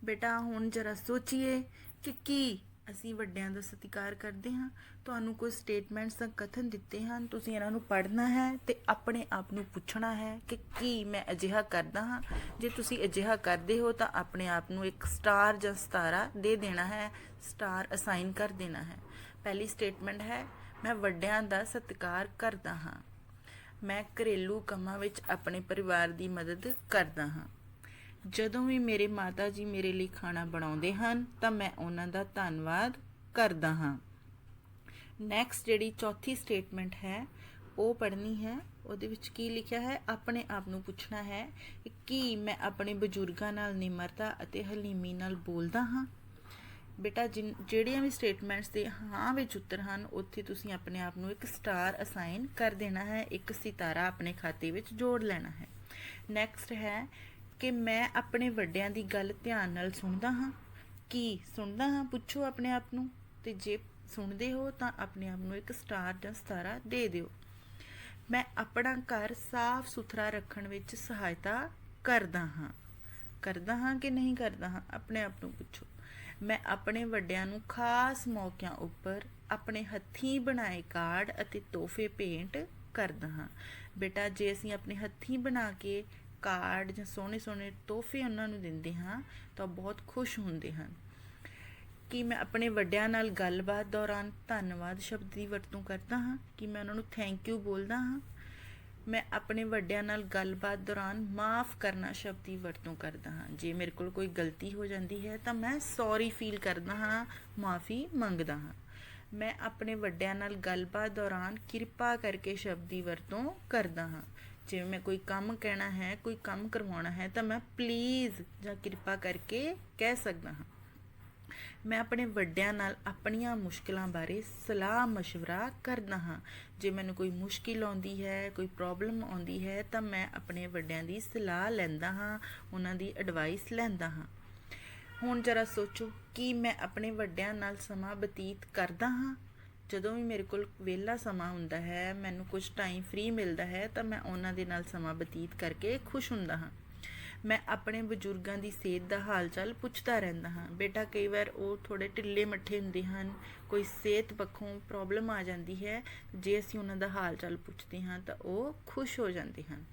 ਬੇਟਾ ਹੁਣ ਜਰਾ ਸੋਚੀਏ ਕਿ ਕੀ ਅਸੀਂ ਵੱਡਿਆਂ ਦਾ ਸਤਿਕਾਰ ਕਰਦੇ ਹਾਂ। ਤੁਹਾਨੂੰ ਕੁਝ ਸਟੇਟਮੈਂਟਸ ਦਾ ਕਥਨ ਦਿੱਤੇ ਹਨ, ਤੁਸੀਂ ਇਹਨਾਂ ਨੂੰ ਪੜ੍ਹਨਾ ਹੈ ਤੇ ਆਪਣੇ ਆਪ ਨੂੰ ਪੁੱਛਣਾ ਹੈ ਕਿ ਕੀ ਮੈਂ ਅਜਿਹਾ ਕਰਦਾ ਹਾਂ। ਜੇ ਤੁਸੀਂ ਅਜਿਹਾ ਕਰਦੇ ਹੋ ਤਾਂ ਆਪਣੇ ਆਪ ਨੂੰ ਇੱਕ ਸਟਾਰ ਜਾਂ ਸਿਤਾਰਾ ਦੇ ਦੇਣਾ ਹੈ, ਸਟਾਰ ਅਸਾਈਨ ਕਰ ਦੇਣਾ ਹੈ। ਪਹਿਲੀ ਸਟੇਟਮੈਂਟ ਹੈ, ਮੈਂ ਵੱਡਿਆਂ ਦਾ ਸਤਿਕਾਰ ਕਰਦਾ ਹਾਂ। ਮੈਂ ਘਰੇਲੂ ਕੰਮਾਂ ਵਿੱਚ ਆਪਣੇ ਪਰਿਵਾਰ ਦੀ ਮਦਦ ਕਰਦਾ ਹਾਂ। ਜਦੋਂ ਵੀ ਮੇਰੇ ਮਾਤਾ ਜੀ ਮੇਰੇ ਲਈ ਖਾਣਾ ਬਣਾਉਂਦੇ ਹਨ ਤਾਂ ਮੈਂ ਉਹਨਾਂ ਦਾ ਧੰਨਵਾਦ ਕਰਦਾ ਹਾਂ। ਨੈਕਸਟ ਜਿਹੜੀ ਚੌਥੀ ਸਟੇਟਮੈਂਟ ਹੈ ਉਹ ਪੜ੍ਹਨੀ ਹੈ। ਉਹਦੇ ਵਿੱਚ ਕੀ ਲਿਖਿਆ ਹੈ? ਆਪਣੇ ਆਪ ਨੂੰ ਪੁੱਛਣਾ ਹੈ ਕਿ ਕੀ ਮੈਂ ਆਪਣੇ ਬਜ਼ੁਰਗਾਂ ਨਾਲ ਨਿਮਰਤਾ ਅਤੇ ਹਲੀਮੀ ਨਾਲ ਬੋਲਦਾ ਹਾਂ। ਬੇਟਾ ਜਿਹੜੀਆਂ ਵੀ ਸਟੇਟਮੈਂਟਸ ਦੇ ਹਾਂ ਵਿੱਚ ਉੱਤਰ ਹਨ ਉੱਥੇ ਤੁਸੀਂ ਆਪਣੇ ਆਪ ਨੂੰ ਇੱਕ ਸਟਾਰ ਅਸਾਈਨ ਕਰ ਦੇਣਾ ਹੈ, ਇੱਕ ਸਿਤਾਰਾ ਆਪਣੇ ਖਾਤੇ ਵਿੱਚ ਜੋੜ ਲੈਣਾ ਹੈ। ਨੈਕਸਟ ਹੈ ਕਿ ਮੈਂ ਆਪਣੇ ਵੱਡਿਆਂ ਦੀ ਗੱਲ ਧਿਆਨ ਨਾਲ ਸੁਣਦਾ ਹਾਂ। ਕੀ ਸੁਣਦਾ ਹਾਂ? ਪੁੱਛੋ ਆਪਣੇ ਆਪ ਨੂੰ, ਤੇ ਜੇ ਸੁਣਦੇ ਹੋ ਤਾਂ ਆਪਣੇ ਆਪ ਨੂੰ ਇੱਕ ਸਟਾਰ ਜਾਂ ਸਿਤਾਰਾ ਦੇ ਦਿਓ। ਮੈਂ ਆਪਣਾ ਘਰ ਸਾਫ਼ ਸੁਥਰਾ ਰੱਖਣ ਵਿੱਚ ਸਹਾਇਤਾ ਕਰਦਾ ਹਾਂ ਕਿ ਨਹੀਂ ਕਰਦਾ ਹਾਂ? ਆਪਣੇ ਆਪ ਨੂੰ ਪੁੱਛੋ। ਮੈਂ ਆਪਣੇ ਵੱਡਿਆਂ ਨੂੰ ਖਾਸ ਮੌਕਿਆਂ ਉੱਪਰ ਆਪਣੇ ਹੱਥੀਂ ਬਣਾਏ ਕਾਰਡ ਅਤੇ ਤੋਹਫੇ ਭੇਂਟ ਕਰਦਾ ਹਾਂ। ਬੇਟਾ ਜੇ ਅਸੀਂ ਆਪਣੇ ਹੱਥੀਂ ਬਣਾ ਕੇ ਕਾਰਡ ਜਾਂ ਸੋਹਣੇ ਸੋਹਣੇ ਤੋਹਫੇ ਉਹਨਾਂ ਨੂੰ ਦਿੰਦੇ ਹਾਂ ਤਾਂ ਬਹੁਤ ਖੁਸ਼ ਹੁੰਦੇ ਹਨ। ਕਿ ਮੈਂ ਆਪਣੇ ਵੱਡਿਆਂ ਨਾਲ ਗੱਲਬਾਤ ਦੌਰਾਨ ਧੰਨਵਾਦ ਸ਼ਬਦ ਦੀ ਵਰਤੋਂ ਕਰਦਾ ਹਾਂ? ਕਿ ਮੈਂ ਉਹਨਾਂ ਨੂੰ ਥੈਂਕ ਯੂ ਬੋਲਦਾ ਹਾਂ? ਮੈਂ ਆਪਣੇ ਵੱਡਿਆਂ ਨਾਲ ਗੱਲਬਾਤ ਦੌਰਾਨ ਮਾफ़ ਕਰਨਾ ਸ਼ਬਦ ਦੀ ਵਰਤੋਂ ਕਰਦਾ ਹਾਂ। ਜੇ ਮੇਰੇ ਕੋਲ ਕੋਈ ਗਲਤੀ ਹੋ ਜਾਂਦੀ ਹੈ ਤਾਂ ਮੈਂ ਸੌਰੀ ਫੀਲ ਕਰਦਾ ਹਾਂ, ਮਾफ़ੀ ਮੰਗਦਾ ਹਾਂ। ਮੈਂ ਆਪਣੇ ਵੱਡਿਆਂ ਨਾਲ ਗੱਲਬਾਤ ਦੌਰਾਨ ਕਿਰਪਾ ਕਰਕੇ ਸ਼ਬਦ ਦੀ ਵਰਤੋਂ ਕਰਦਾ ਹਾਂ। ਜਿਵੇਂ ਮੈਂ ਕੋਈ ਕੰਮ ਕਹਿਣਾ ਹੈ, ਕੋਈ ਕੰਮ ਕਰਵਾਉਣਾ ਹੈ ਤਾਂ ਮੈਂ ਪਲੀਜ਼ ਜਾਂ ਕਿਰਪਾ ਕਰਕੇ ਕਹਿ ਸਕਦਾ ਹਾਂ। ਮੈਂ ਆਪਣੇ ਵੱਡਿਆਂ ਨਾਲ ਆਪਣੀਆਂ ਮੁਸ਼ਕਿਲਾਂ ਬਾਰੇ ਸਲਾਹ ਮਸ਼ਵਰਾ ਕਰਦਾ ਹਾਂ। ਜੇ ਮੈਨੂੰ ਕੋਈ ਮੁਸ਼ਕਿਲ ਆਉਂਦੀ ਹੈ, ਕੋਈ ਪ੍ਰੋਬਲਮ ਆਉਂਦੀ ਹੈ ਤਾਂ ਮੈਂ ਆਪਣੇ ਵੱਡਿਆਂ ਦੀ ਸਲਾਹ ਲੈਂਦਾ ਹਾਂ, ਉਹਨਾਂ ਦੀ ਐਡਵਾਈਸ ਲੈਂਦਾ ਹਾਂ। ਹੁਣ ਜਰਾ ਸੋਚੋ, ਕੀ ਮੈਂ ਆਪਣੇ ਵੱਡਿਆਂ ਨਾਲ ਸਮਾਂ ਬਤੀਤ ਕਰਦਾ ਹਾਂ? ਜਦੋਂ ਵੀ ਮੇਰੇ ਕੋਲ ਵਿਹਲਾ ਸਮਾਂ ਹੁੰਦਾ ਹੈ, ਮੈਨੂੰ ਕੁਝ ਟਾਈਮ ਫ੍ਰੀ ਮਿਲਦਾ ਹੈ ਤਾਂ ਮੈਂ ਉਹਨਾਂ ਦੇ ਨਾਲ ਸਮਾਂ ਬਤੀਤ ਕਰਕੇ ਖੁਸ਼ ਹੁੰਦਾ ਹਾਂ। ਮੈਂ ਆਪਣੇ ਬਜ਼ੁਰਗਾਂ ਦੀ ਸਿਹਤ ਦਾ ਹਾਲ ਚਾਲ ਪੁੱਛਦਾ ਰਹਿੰਦਾ ਹਾਂ। ਬੇਟਾ ਕਈ ਵਾਰ ਉਹ ਥੋੜ੍ਹੇ ਢਿੱਲੇ ਮੱਠੇ ਹੁੰਦੇ ਹਨ, ਕੋਈ ਸਿਹਤ ਪੱਖੋਂ ਪ੍ਰੋਬਲਮ ਆ ਜਾਂਦੀ ਹੈ, ਜੇ ਅਸੀਂ ਉਹਨਾਂ ਦਾ ਹਾਲ ਚਾਲ ਪੁੱਛਦੇ ਹਾਂ ਤਾਂ ਉਹ ਖੁਸ਼ ਹੋ ਜਾਂਦੇ ਹਨ।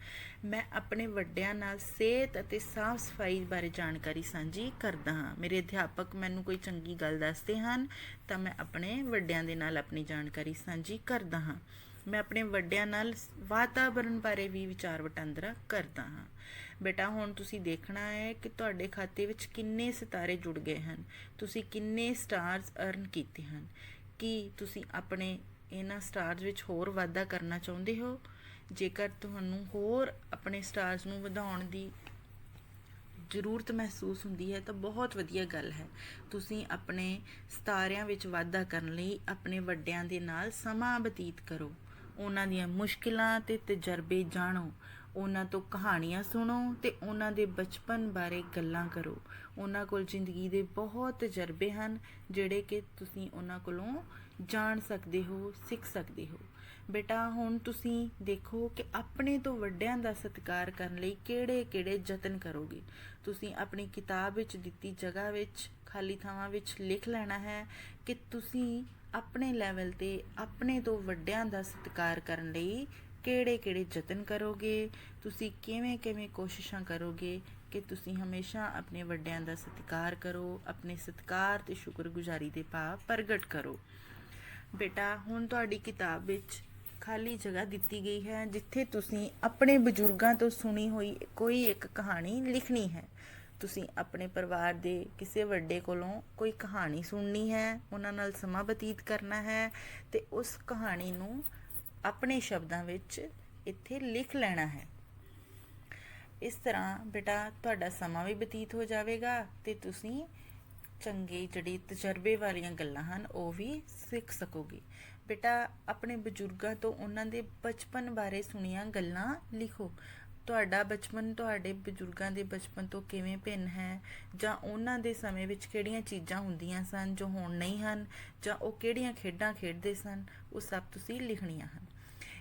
ਮੈਂ ਆਪਣੇ ਵੱਡਿਆਂ ਨਾਲ ਸਿਹਤ ਅਤੇ ਸਾਫ਼ ਸਫਾਈ ਬਾਰੇ ਜਾਣਕਾਰੀ ਸਾਂਝੀ ਕਰਦਾ ਹਾਂ। ਮੇਰੇ ਅਧਿਆਪਕ ਮੈਨੂੰ ਕੋਈ ਚੰਗੀ ਗੱਲ ਦੱਸਦੇ ਹਨ ਤਾਂ ਮੈਂ ਆਪਣੇ ਵੱਡਿਆਂ ਦੇ ਨਾਲ ਆਪਣੀ ਜਾਣਕਾਰੀ ਸਾਂਝੀ ਕਰਦਾ ਹਾਂ। ਮੈਂ ਆਪਣੇ ਵੱਡਿਆਂ ਨਾਲ ਵਾਤਾਵਰਣ ਬਾਰੇ ਵੀ ਵਿਚਾਰ ਵਟਾਂਦਰਾ ਕਰਦਾ ਹਾਂ। ਬੇਟਾ ਹੁਣ ਤੁਸੀਂ ਦੇਖਣਾ ਹੈ ਕਿ ਤੁਹਾਡੇ ਖਾਤੇ ਵਿੱਚ ਕਿੰਨੇ ਸਿਤਾਰੇ ਜੁੜ ਗਏ ਹਨ, ਤੁਸੀਂ ਕਿੰਨੇ ਸਟਾਰਸ ਅਰਨ ਕੀਤੇ ਹਨ। ਕੀ ਤੁਸੀਂ ਆਪਣੇ ਇਹਨਾਂ ਸਟਾਰਸ ਵਿੱਚ ਹੋਰ ਵਾਧਾ ਕਰਨਾ ਚਾਹੁੰਦੇ ਹੋ? ਜੇਕਰ ਤੁਹਾਨੂੰ ਹੋਰ ਆਪਣੇ ਸਟਾਰਸ ਨੂੰ ਵਧਾਉਣ ਦੀ ਜ਼ਰੂਰਤ ਮਹਿਸੂਸ ਹੁੰਦੀ ਹੈ ਤਾਂ ਬਹੁਤ ਵਧੀਆ ਗੱਲ ਹੈ। ਤੁਸੀਂ ਆਪਣੇ ਸਿਤਾਰਿਆਂ ਵਿੱਚ ਵਾਧਾ ਕਰਨ ਲਈ ਆਪਣੇ ਵੱਡਿਆਂ ਦੇ ਨਾਲ ਸਮਾਂ ਬਤੀਤ ਕਰੋ, ਉਹਨਾਂ ਦੀਆਂ ਮੁਸ਼ਕਿਲਾਂ ਅਤੇ ਤਜਰਬੇ ਜਾਣੋ, ਉਹਨਾਂ ਤੋਂ ਕਹਾਣੀਆਂ ਸੁਣੋ ਅਤੇ ਉਹਨਾਂ ਦੇ ਬਚਪਨ ਬਾਰੇ ਗੱਲਾਂ ਕਰੋ। ਉਹਨਾਂ ਕੋਲ ਜ਼ਿੰਦਗੀ ਦੇ ਬਹੁਤ ਤਜਰਬੇ ਹਨ ਜਿਹੜੇ ਕਿ ਤੁਸੀਂ ਉਹਨਾਂ ਕੋਲੋਂ ਜਾਣ ਸਕਦੇ ਹੋ, ਸਿੱਖ ਸਕਦੇ ਹੋ। ਬੇਟਾ ਹੁਣ ਤੁਸੀਂ ਦੇਖੋ ਕਿ ਆਪਣੇ ਤੋਂ ਵੱਡਿਆਂ ਦਾ ਸਤਿਕਾਰ ਕਰਨ ਲਈ ਕਿਹੜੇ ਯਤਨ ਕਰੋਗੇ। ਤੁਸੀਂ ਆਪਣੀ ਕਿਤਾਬ ਵਿੱਚ ਦਿੱਤੀ ਜਗ੍ਹਾ ਵਿੱਚ ਖਾਲੀ ਥਾਵਾਂ ਵਿੱਚ ਲਿਖ ਲੈਣਾ ਹੈ ਕਿ ਤੁਸੀਂ ਆਪਣੇ ਲੈਵਲ 'ਤੇ ਆਪਣੇ ਤੋਂ ਵੱਡਿਆਂ ਦਾ ਸਤਿਕਾਰ ਕਰਨ ਲਈ ਕਿਹੜੇ ਯਤਨ ਕਰੋਗੇ। ਤੁਸੀਂ ਕਿਵੇਂ ਕੋਸ਼ਿਸ਼ਾਂ ਕਰੋਗੇ ਕਿ ਤੁਸੀਂ ਹਮੇਸ਼ਾ ਆਪਣੇ ਵੱਡਿਆਂ ਦਾ ਸਤਿਕਾਰ ਕਰੋ, ਆਪਣੇ ਸਤਿਕਾਰ ਅਤੇ ਸ਼ੁਕਰਗੁਜ਼ਾਰੀ ਦੇ ਭਾਵ ਪ੍ਰਗਟ ਕਰੋ। ਬੇਟਾ ਹੁਣ ਤੁਹਾਡੀ ਕਿਤਾਬ ਵਿੱਚ ਖਾਲੀ ਜਗ੍ਹਾ ਦਿੱਤੀ ਗਈ ਹੈ ਜਿੱਥੇ ਤੁਸੀਂ ਆਪਣੇ ਬਜ਼ੁਰਗਾਂ ਤੋਂ ਸੁਣੀ ਹੋਈ ਕੋਈ ਇੱਕ ਕਹਾਣੀ ਲਿਖਣੀ ਹੈ। ਤੁਸੀਂ ਆਪਣੇ ਪਰਿਵਾਰ ਦੇ ਕਿਸੇ ਵੱਡੇ ਕੋਲੋਂ ਕੋਈ ਕਹਾਣੀ ਸੁਣਨੀ ਹੈ, ਉਹਨਾਂ ਨਾਲ ਸਮਾਂ ਬਤੀਤ ਕਰਨਾ ਹੈ ਅਤੇ ਉਸ ਕਹਾਣੀ ਨੂੰ ਆਪਣੇ ਸ਼ਬਦਾਂ ਵਿੱਚ ਇੱਥੇ ਲਿਖ ਲੈਣਾ ਹੈ। ਇਸ ਤਰ੍ਹਾਂ ਬੇਟਾ ਤੁਹਾਡਾ ਸਮਾਂ ਵੀ ਬਤੀਤ ਹੋ ਜਾਵੇਗਾ ਅਤੇ ਤੁਸੀਂ ਚੰਗੇ ਜਿਹੜੀ ਤਜਰਬੇ ਵਾਲੀਆਂ ਗੱਲਾਂ ਹਨ ਉਹ ਵੀ ਸਿੱਖ ਸਕੋਗੇ। ਬੇਟਾ ਆਪਣੇ ਬਜ਼ੁਰਗਾਂ ਤੋਂ ਉਹਨਾਂ ਦੇ ਬਚਪਨ ਬਾਰੇ ਸੁਣੀਆਂ ਗੱਲਾਂ ਲਿਖੋ। ਤੁਹਾਡਾ ਬਚਪਨ ਤੁਹਾਡੇ ਬਜ਼ੁਰਗਾਂ ਦੇ ਬਚਪਨ ਤੋਂ ਕਿਵੇਂ ਭਿੰਨ ਹੈ, ਜਾਂ ਉਹਨਾਂ ਦੇ ਸਮੇਂ ਵਿੱਚ ਕਿਹੜੀਆਂ ਚੀਜ਼ਾਂ ਹੁੰਦੀਆਂ ਸਨ ਜੋ ਹੁਣ ਨਹੀਂ ਹਨ, ਜਾਂ ਉਹ ਕਿਹੜੀਆਂ ਖੇਡਾਂ ਖੇਡਦੇ ਸਨ, ਉਹ ਸਭ ਤੁਸੀਂ ਲਿਖਣੀਆਂ ਹਨ।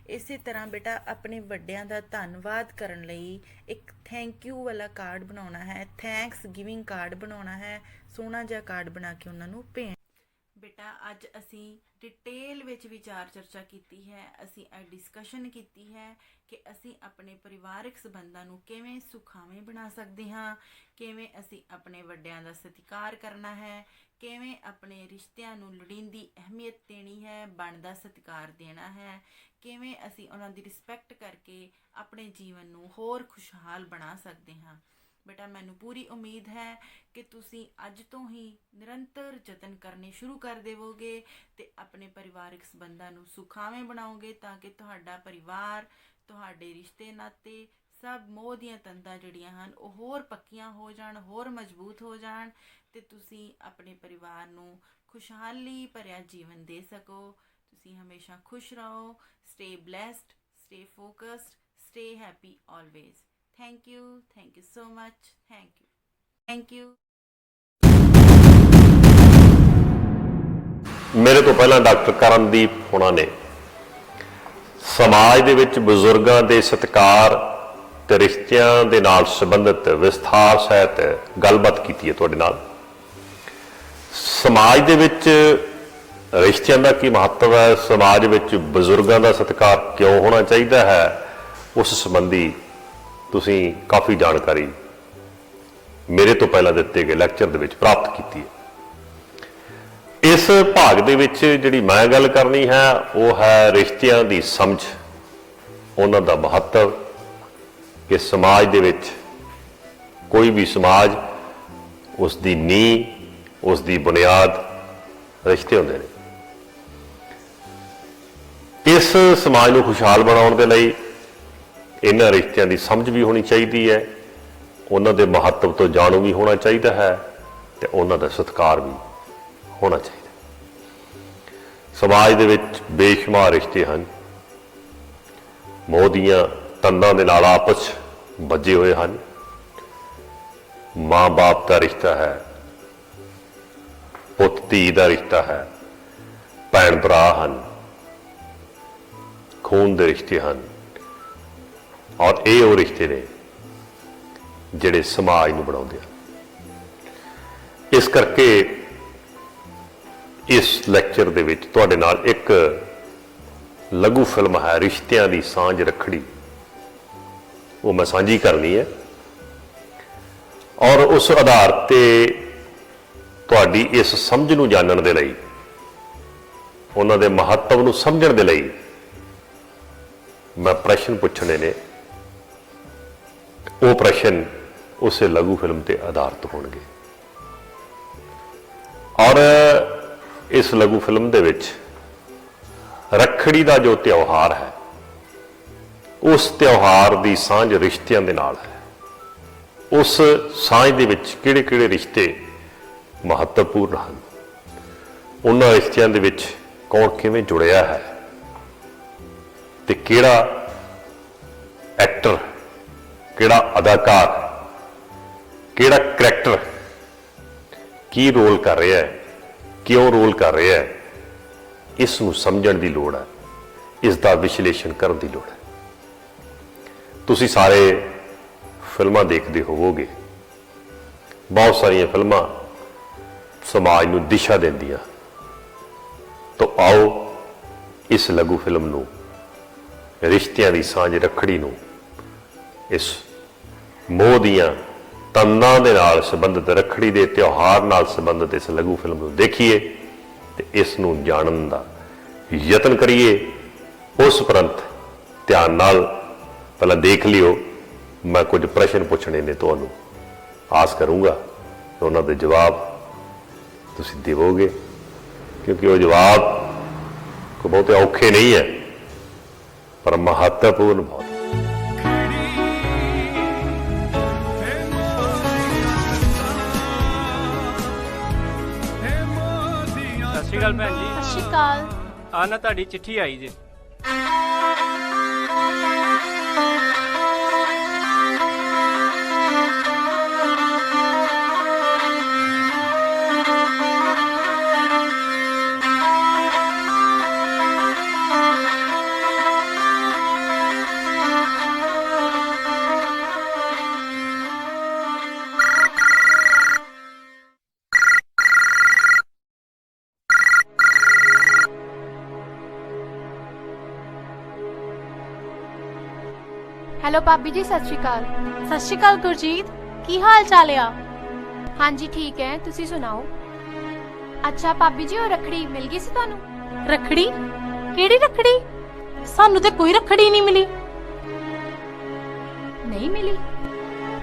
ਇਸੇ ਤਰ੍ਹਾਂ ਬੇਟਾ ਆਪਣੇ ਵੱਡਿਆਂ ਦਾ ਧੰਨਵਾਦ ਕਰਨ ਲਈ ਇੱਕ ਥੈਂਕ ਯੂ ਵਾਲਾ ਕਾਰਡ ਬਣਾਉਣਾ ਹੈ, ਥੈਂਕਸ ਗਿਵਿੰਗ ਕਾਰਡ ਬਣਾਉਣਾ ਹੈ, ਸੋਹਣਾ ਜਿਹਾ ਕਾਰਡ ਬਣਾ ਕੇ ਉਹਨਾਂ ਨੂੰ ਭੇਜ। ਬੇਟਾ ਅੱਜ ਅਸੀਂ ਡਿਟੇਲ ਵਿੱਚ ਵਿਚਾਰ ਚਰਚਾ ਕੀਤੀ ਹੈ, ਅਸੀਂ ਇਹ ਡਿਸਕਸ਼ਨ ਕੀਤੀ ਹੈ ਕਿ ਅਸੀਂ ਆਪਣੇ ਪਰਿਵਾਰਕ ਸੰਬੰਧਾਂ ਨੂੰ ਕਿਵੇਂ ਸੁਖਾਵੇਂ ਬਣਾ ਸਕਦੇ ਹਾਂ, ਕਿਵੇਂ ਅਸੀਂ ਆਪਣੇ ਵੱਡਿਆਂ ਦਾ ਸਤਿਕਾਰ ਕਰਨਾ ਹੈ, ਕਿਵੇਂ ਆਪਣੇ ਰਿਸ਼ਤਿਆਂ ਨੂੰ ਲੋੜੀਂਦੀ ਅਹਿਮੀਅਤ ਦੇਣੀ ਹੈ, ਬਣਦਾ ਸਤਿਕਾਰ ਦੇਣਾ ਹੈ, ਕਿਵੇਂ ਅਸੀਂ ਉਹਨਾਂ ਦੀ ਰਿਸਪੈਕਟ ਕਰਕੇ ਆਪਣੇ ਜੀਵਨ ਨੂੰ ਹੋਰ ਖੁਸ਼ਹਾਲ ਬਣਾ ਸਕਦੇ ਹਾਂ। ਬੇਟਾ ਮੈਨੂੰ ਪੂਰੀ ਉਮੀਦ ਹੈ ਕਿ ਤੁਸੀਂ ਅੱਜ ਤੋਂ ਹੀ ਨਿਰੰਤਰ ਯਤਨ ਕਰਨੇ ਸ਼ੁਰੂ ਕਰ ਦੇਵੋਗੇ ਅਤੇ ਆਪਣੇ ਪਰਿਵਾਰਕ ਸੰਬੰਧਾਂ ਨੂੰ ਸੁਖਾਵੇਂ ਬਣਾਓਗੇ ਤਾਂ ਕਿ ਤੁਹਾਡਾ ਪਰਿਵਾਰ, ਤੁਹਾਡੇ ਰਿਸ਼ਤੇ ਨਾਤੇ ਸਭ ਮੋਹ ਦੀਆਂ ਤੰਦਾਂ ਜਿਹੜੀਆਂ ਹਨ ਉਹ ਹੋਰ ਪੱਕੀਆਂ ਹੋ ਜਾਣ, ਹੋਰ ਮਜ਼ਬੂਤ ਹੋ ਜਾਣ ਅਤੇ ਤੁਸੀਂ ਆਪਣੇ ਪਰਿਵਾਰ ਨੂੰ ਖੁਸ਼ਹਾਲੀ ਭਰਿਆ ਜੀਵਨ ਦੇ ਸਕੋ। ਤੁਸੀਂ ਹਮੇਸ਼ਾ ਖੁਸ਼ ਰਹੋ। Stay blessed, stay focused, stay happy always. Thank you so much. Thank you. ਮੇਰੇ ਤੋਂ ਪਹਿਲਾਂ ਡਾਕਟਰ ਕਰਨਦੀਪ ਹੋਣਾ ਨੇ ਸਮਾਜ ਦੇ ਵਿੱਚ ਬਜ਼ੁਰਗਾਂ ਦੇ ਸਤਿਕਾਰ ਤੇ ਰਿਸ਼ਤਿਆਂ ਦੇ ਨਾਲ ਸੰਬੰਧਿਤ ਵਿਸਥਾਰ ਸਹਿਤ ਗੱਲਬਾਤ ਕੀਤੀ ਹੈ ਤੁਹਾਡੇ ਨਾਲ। ਸਮਾਜ ਦੇ ਵਿੱਚ ਰਿਸ਼ਤਿਆਂ ਦਾ ਕੀ ਮਹੱਤਵ ਹੈ, ਸਮਾਜ ਵਿੱਚ ਬਜ਼ੁਰਗਾਂ ਦਾ ਸਤਿਕਾਰ ਕਿਉਂ ਹੋਣਾ ਚਾਹੀਦਾ ਹੈ, ਉਸ ਸੰਬੰਧੀ ਤੁਸੀਂ ਕਾਫੀ ਜਾਣਕਾਰੀ ਮੇਰੇ ਤੋਂ ਪਹਿਲਾਂ ਦਿੱਤੇ ਗਏ ਲੈਕਚਰ ਦੇ ਵਿੱਚ ਪ੍ਰਾਪਤ ਕੀਤੀ ਹੈ। ਇਸ ਭਾਗ ਦੇ ਵਿੱਚ ਜਿਹੜੀ ਮੈਂ ਗੱਲ ਕਰਨੀ ਹੈ ਉਹ ਹੈ ਰਿਸ਼ਤਿਆਂ ਦੀ ਸਮਝ, ਉਹਨਾਂ ਦਾ ਮਹੱਤਵ, ਕਿ ਸਮਾਜ ਦੇ ਵਿੱਚ ਕੋਈ ਵੀ ਸਮਾਜ ਉਸ ਦੀ ਨੀਂਹ, ਉਸ ਦੀ ਬੁਨਿਆਦ ਰਿਸ਼ਤੇ ਹੁੰਦੇ ਨੇ। ਇਸ ਸਮਾਜ ਨੂੰ ਖੁਸ਼ਹਾਲ ਬਣਾਉਣ ਦੇ ਲਈ ਇਹਨਾਂ ਰਿਸ਼ਤਿਆਂ ਦੀ ਸਮਝ ਵੀ ਹੋਣੀ ਚਾਹੀਦੀ ਹੈ, ਉਹਨਾਂ ਦੇ ਮਹੱਤਵ ਤੋਂ ਜਾਣੂ ਵੀ ਹੋਣਾ ਚਾਹੀਦਾ ਹੈ ਤੇ ਉਹਨਾਂ ਦਾ ਸਤਿਕਾਰ ਵੀ ਹੋਣਾ ਚਾਹੀਦਾ। ਸਮਾਜ ਦੇ ਵਿੱਚ ਬੇਸ਼ੁਮਾਰ ਰਿਸ਼ਤੇ ਹਨ, ਮੋਹ ਦੀਆਂ ਤੰਦਾਂ ਦੇ ਨਾਲ ਆਪਸ ਬੱਝੇ ਹੋਏ ਹਨ। ਮਾਂ ਬਾਪ ਦਾ ਰਿਸ਼ਤਾ ਹੈ, ਪੁੱਤ ਧੀ ਦਾ ਰਿਸ਼ਤਾ ਹੈ, ਭੈਣ ਭਰਾ ਹਨ, ਖੂਨ ਦੇ ਰਿਸ਼ਤੇ ਹਨ, ਔਰ ਇਹ ਉਹ ਰਿਸ਼ਤੇ ਨੇ ਜਿਹੜੇ ਸਮਾਜ ਨੂੰ ਬਣਾਉਂਦੇ ਹਨ। ਇਸ ਕਰਕੇ ਇਸ ਲੈਕਚਰ ਦੇ ਵਿੱਚ ਤੁਹਾਡੇ ਨਾਲ ਇੱਕ ਲਘੂ ਫਿਲਮ ਹੈ ਰਿਸ਼ਤਿਆਂ ਦੀ ਸਾਂਝ ਰੱਖੜੀ, ਉਹ ਮੈਂ ਸਾਂਝੀ ਕਰਨੀ ਹੈ ਔਰ ਉਸ ਆਧਾਰ ਤੇ ਤੁਹਾਡੀ ਇਸ ਸਮਝ ਨੂੰ ਜਾਣਨ ਦੇ ਲਈ, ਉਹਨਾਂ ਦੇ ਮਹੱਤਵ ਨੂੰ ਸਮਝਣ ਦੇ ਲਈ मैं प्रश्न पुछने ने, वो प्रश्न उस लघु फिल्म ते आधारित होणगे। और इस लघु फिल्म दे विच रखड़ी का जो त्यौहार है, उस त्यौहार की सांझ रिश्तियां दे नाल है। उस सांझ दे विच किहड़े-किहड़े रिश्ते महत्वपूर्ण हैं, उन्हां रिश्तियां दे विच कौन किवें जुड़िया है, ते किहड़ा एक्टर, किहड़ा अदाकार, किहड़ा करैक्टर की रोल कर रहा है, क्यों रोल कर रहा है, इसनूं समझण दी लोड़ है, इसका विश्लेषण करन दी लोड़ है। तुसीं सारे फिल्मां देखदे होवोगे, बहुत सारियां फिल्मां समाज नूं दिशा देंदियां। तो आओ इस लघु फिल्म नूं, रिश्तियां दी सांझ रखड़ी नूं, इस मोह दियां तंदां दे नाल संबंधित, रखड़ी दे त्यौहार नाल संबंधित इस लघु फिल्म नूं देखीए ते इस नूं जानन दा यतन करिए। उस उपरंत ध्यान नाल पहला देख लियो, मैं कुछ प्रश्न पुछने ने तुहानूं, आस करूँगा उन्हां दे जवाब तुसीं देवोगे, क्योंकि वो जवाब कोई बहुत औखे नहीं है, पर महत्वपूर्ण बहुत। सत श्री अकाल भैन जी। सत श्री अकाल। आ ना तुहाडी चिट्ठी आई जी। हेलो भाभी जी, सत श्री अकाल। सत श्री अकाल गुरजीत, की हाल चाल आ? हाँ जी ठीक है, तुसी सुनाओ। अच्छा भाभी जी, वो रखड़ी मिल गई सी तुहानू? रखड़ी? केड़ी रखड़ी? सानू ते कोई रखड़ी नहीं मिली। नहीं मिली?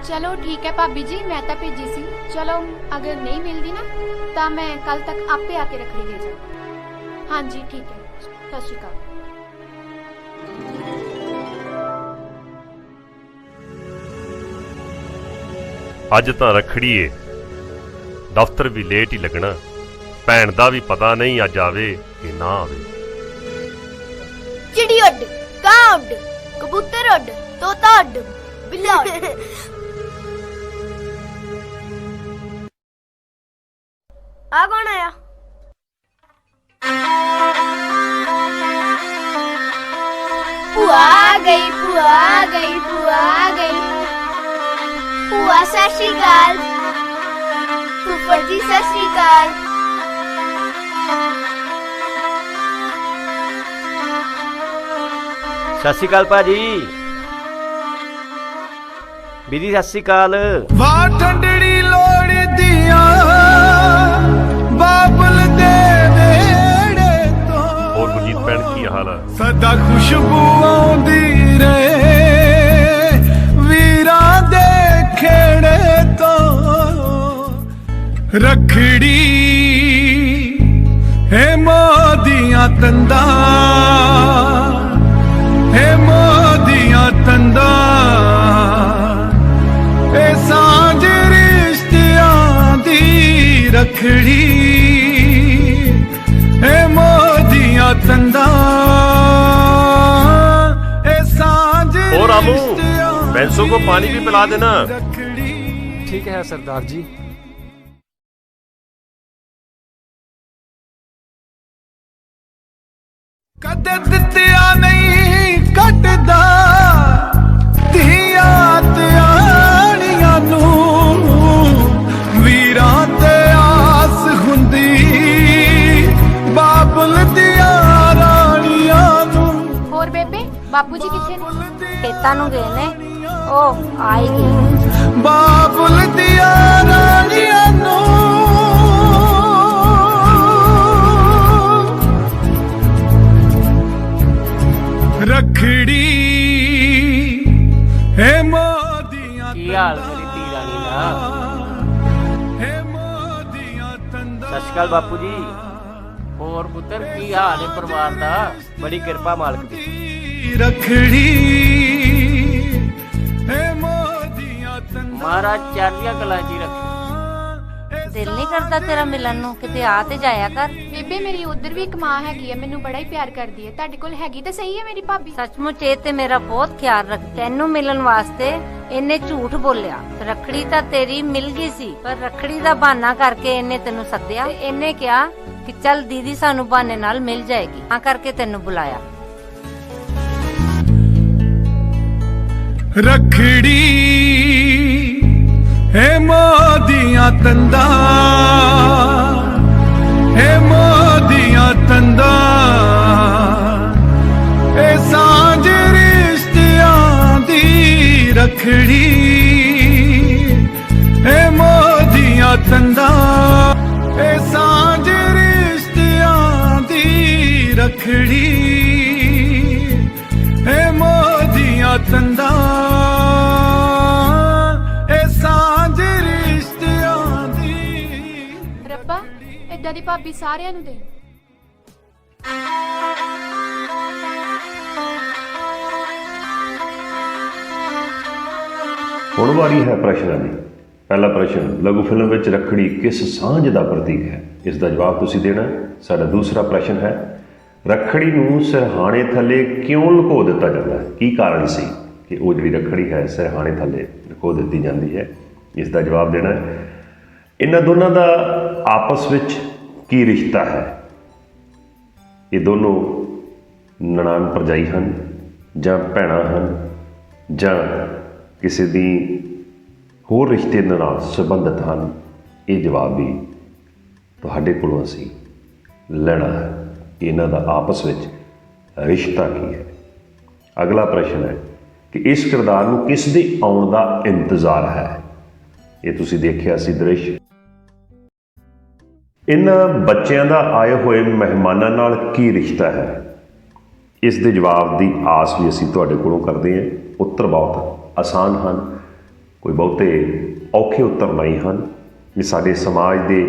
चलो ठीक है भाभी जी, मैं तो भेजी सी। चलो अगर नहीं मिलती ना तो मैं कल तक आपे आके रखड़ी दे जाऊँ। हाँ जी ठीक है, सत श्री अकाल। अज तां रखड़ी है, दफ्तर भी लेट ही लगना, भैन दा भी पता नहीं अज आवे कि ना आवे। चिड़ी उड, कां उड, कबूतर उड, तोता उड, बिल्ला उड। आ कौन आया? बुआ आ गई, बुआ आ गई, बुआ आ गई। बुआ सत श्री अकाल। फुफड़ जी सत श्री अकाल। सत श्री अकाल भाजी। बीदी सत श्री अकाल। वाह ठंडड़ी लोड़ दिया बाबल दे वेड़े तो। और गुरजीत भैन की हाल है? सदा खुशबू आउंदी रहे वीरा दे खेड़े तो। रखड़ी है मोदियां तंदा, है मोदियां तंदा, ए सांझ रिश्तियां दी रखड़ी है मोदियां तंदा, ए सांझ और रामू, भैंसों को पानी भी पिला देना। ठीक है सरदार जी। कदे दित्तिया नहीं कटदा धीया ते आनियां नूं, वीरां ते आस हुंदी बाबुल दिया रानियां नूं। और बेबे बापू जी किथे ने? खेतां नूं गए ने, ओ आई गई। बाबुल दिया रानियां नूं रखड़ी ਕੀ ਹਾਲ ਮੇਰੀ ਧੀ ਰਾਣੀ ਦਾ? ਸਤਿ ਸ਼੍ਰੀ ਅਕਾਲ ਬਾਪੂ ਜੀ। ਹੋਰ ਪੁੱਤਰ ਕੀ ਹਾਲ ਹੈ ਪਰਿਵਾਰ ਦਾ? ਬੜੀ ਕਿਰਪਾ ਮਾਲਕ ਦੀ। रखड़ी हे मोदिया तंदा ਮਹਾਰਾਜ ਚੜ੍ਹਦੀਆਂ ਕਲਾਂ 'ਚ ਹੀ ਰੱਖੇ। ਦਿਲ ਨਹੀਂ ਕਰਦਾ ਤੇਰਾ ਮਿਲਣ ਨੂੰ? ਕਿਤੇ ਆ ਤੇ ਜਾਇਆ ਕਰ। ਬੇਬੇ ਮੇਰੀ ਉਧਰ ਵੀ ਇੱਕ ਮਾਂ ਹੈਗੀ ਹੈ, ਮੈਨੂੰ ਬੜਾ ਹੀ ਪਿਆਰ ਕਰਦੀ ਹੈ। ਤੁਹਾਡੇ ਕੋਲ ਹੈਗੀ ਤਾਂ ਸਹੀ ਹੈ ਮੇਰੀ ਭਾਬੀ। ਸੱਚਮੁੱਚ ਇਹ ਤੇ ਮੇਰਾ ਬਹੁਤ ਖਿਆਲ ਰੱਖ। ਤੈਨੂੰ ਮਿਲਣ ਵਾਸਤੇ ਇਹਨੇ ਝੂਠ ਬੋਲਿਆ। ਰੱਖੜੀ ਤਾਂ ਤੇਰੀ ਮਿਲ ਗਈ ਸੀ, ਪਰ ਰੱਖੜੀ ਦਾ ਬਹਾਨਾ ਕਰਕੇ ਇਹਨੇ ਤੈਨੂੰ ਸੱਦਿਆ ਤੇ ਇਹਨੇ ਕਿਹਾ ਕਿ ਚੱਲ ਦੀਦੀ ਸਾਨੂੰ ਬਹਾਨੇ ਨਾਲ ਮਿਲ ਜਾਏਗੀ, ਤਾਂ ਕਰਕੇ ਤੈਨੂੰ ਬੁਲਾਇਆ। रखड़ी हे मोदिया तंदा हे मोदिया तंदा ए सांझ रिश्तियां दी रखड़ी हे मोदिया तंदा ए सांझ रिश्तियां दी रखड़ी हे मोदिया तंदा ए सांझ रिश्तियां दी। ਰੱਬਾ ਏਦਾਂ ਦੀ ਭਾਬੀ ਸਾਰਿਆਂ ਨੂੰ ਦੇ। ਹੁਣ ਵਾਰੀ ਹੈ ਪ੍ਰਸ਼ਨਾਂ ਦੀ। ਪਹਿਲਾ ਪ੍ਰਸ਼ਨ, ਲਘੂ ਫਿਲਮ ਵਿੱਚ ਰੱਖੜੀ ਕਿਸ ਸਾਂਝ ਦਾ ਪ੍ਰਤੀਕ ਹੈ? ਇਸ ਦਾ ਜਵਾਬ ਤੁਸੀਂ ਦੇਣਾ ਹੈ। ਸਾਡਾ ਦੂਸਰਾ ਪ੍ਰਸ਼ਨ ਹੈ, ਰੱਖੜੀ ਨੂੰ ਸਿਰਹਾਣੇ ਥੱਲੇ ਕਿਉਂ ਲੁਕੋ ਦਿੱਤਾ ਜਾਂਦਾ ਹੈ? ਕੀ ਕਾਰਨ ਸੀ ਕਿ ਉਹ ਜਿਹੜੀ ਰੱਖੜੀ ਹੈ ਸਿਰਹਾਣੇ ਥੱਲੇ ਲੁਕੋ ਦਿੱਤੀ ਜਾਂਦੀ ਹੈ? ਇਸ ਦਾ ਜਵਾਬ ਦੇਣਾ ਹੈ। ਇਹਨਾਂ ਦੋਨਾਂ ਦਾ ਆਪਸ ਵਿੱਚ ਕੀ ਰਿਸ਼ਤਾ ਹੈ? ਇਹ ਦੋਨੋਂ ਨਨਾਣ ਭਰਜਾਈ ਹਨ ਜਾਂ ਭੈਣਾਂ ਹਨ ਜਾਂ ਕਿਸੇ ਦੀ ਹੋਰ ਰਿਸ਼ਤੇ ਦੇ ਨਾਲ ਸੰਬੰਧਿਤ ਹਨ? ਇਹ ਜਵਾਬ ਵੀ ਤੁਹਾਡੇ ਕੋਲੋਂ ਅਸੀਂ ਲੈਣਾ ਹੈ। ਇਹਨਾਂ ਦਾ ਆਪਸ ਵਿੱਚ ਰਿਸ਼ਤਾ ਕੀ ਹੈ? ਅਗਲਾ ਪ੍ਰਸ਼ਨ ਹੈ ਕਿ ਇਸ ਕਿਰਦਾਰ ਨੂੰ ਕਿਸ ਦੇ ਆਉਣ ਦਾ ਇੰਤਜ਼ਾਰ ਹੈ? ਇਹ ਤੁਸੀਂ ਦੇਖਿਆ ਸੀ ਦ੍ਰਿਸ਼। ਇਹਨਾਂ ਬੱਚਿਆਂ ਦਾ ਆਏ ਹੋਏ ਮਹਿਮਾਨਾਂ ਨਾਲ ਕੀ ਰਿਸ਼ਤਾ ਹੈ? ਇਸ ਦੇ ਜਵਾਬ ਦੀ ਆਸ ਵੀ ਅਸੀਂ ਤੁਹਾਡੇ ਕੋਲੋਂ ਕਰਦੇ ਹਾਂ। ਉੱਤਰ ਬਹੁਤ ਆਸਾਨ ਹਨ, ਕੋਈ ਬਹੁਤੇ ਔਖੇ ਉੱਤਰ ਨਹੀਂ ਹਨ। ਇਹ ਸਾਡੇ ਸਮਾਜ ਦੇ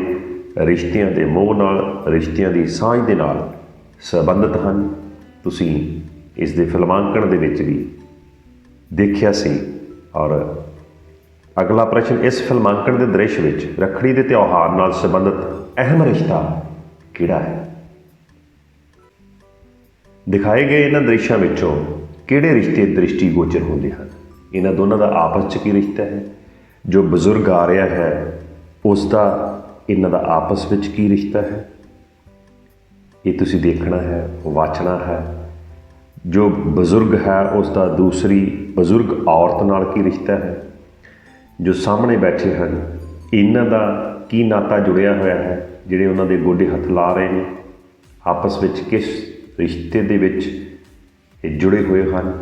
ਰਿਸ਼ਤਿਆਂ ਦੇ ਮੋਹ ਨਾਲ, ਰਿਸ਼ਤਿਆਂ ਦੀ ਸਾਂਝ ਦੇ ਨਾਲ ਸੰਬੰਧਿਤ ਹਨ। ਤੁਸੀਂ ਇਸ ਦੇ ਫਿਲਮਾਂਕਣ ਦੇ ਵਿੱਚ ਵੀ ਦੇਖਿਆ ਸੀ। ਔਰ ਅਗਲਾ ਪ੍ਰਸ਼ਨ, ਇਸ ਫਿਲਮਾਂਕਣ ਦੇ ਦ੍ਰਿਸ਼ ਵਿੱਚ ਰੱਖੜੀ ਦੇ ਤਿਉਹਾਰ ਨਾਲ ਸੰਬੰਧਿਤ ਅਹਿਮ ਰਿਸ਼ਤਾ ਕਿਹੜਾ ਹੈ? ਦਿਖਾਏ ਗਏ ਇਹਨਾਂ ਦ੍ਰਿਸ਼ਾਂ ਵਿੱਚੋਂ ਕਿਹੜੇ ਰਿਸ਼ਤੇ ਦ੍ਰਿਸ਼ਟੀਗੋਚਰ ਹੁੰਦੇ ਹਨ? ਇਹਨਾਂ ਦੋਨਾਂ ਦਾ ਆਪਸ 'ਚ ਕੀ ਰਿਸ਼ਤਾ ਹੈ? ਜੋ ਬਜ਼ੁਰਗ ਆ ਰਿਹਾ ਹੈ ਉਸ ਦਾ ਇਹਨਾਂ ਦਾ ਆਪਸ ਵਿੱਚ ਕੀ ਰਿਸ਼ਤਾ ਹੈ? ਇਹ ਤੁਸੀਂ ਦੇਖਣਾ ਹੈ, ਵਾਚਣਾ ਹੈ। ਜੋ ਬਜ਼ੁਰਗ ਹੈ ਉਸ ਦਾ ਦੂਸਰੀ ਬਜ਼ੁਰਗ ਔਰਤ ਨਾਲ ਕੀ ਰਿਸ਼ਤਾ ਹੈ? ਜੋ ਸਾਹਮਣੇ ਬੈਠੇ ਹਨ ਇਹਨਾਂ ਦਾ ਕੀ ਨਾਤਾ ਜੁੜਿਆ ਹੋਇਆ ਹੈ? ਜਿਹੜੇ ਉਹਨਾਂ ਦੇ ਗੋਡੇ ਹੱਥ ਲਾ ਰਹੇ ਨੇ ਆਪਸ ਵਿੱਚ ਕਿਸ ਰਿਸ਼ਤੇ ਦੇ ਵਿੱਚ ਇਹ ਜੁੜੇ ਹੋਏ ਹਨ?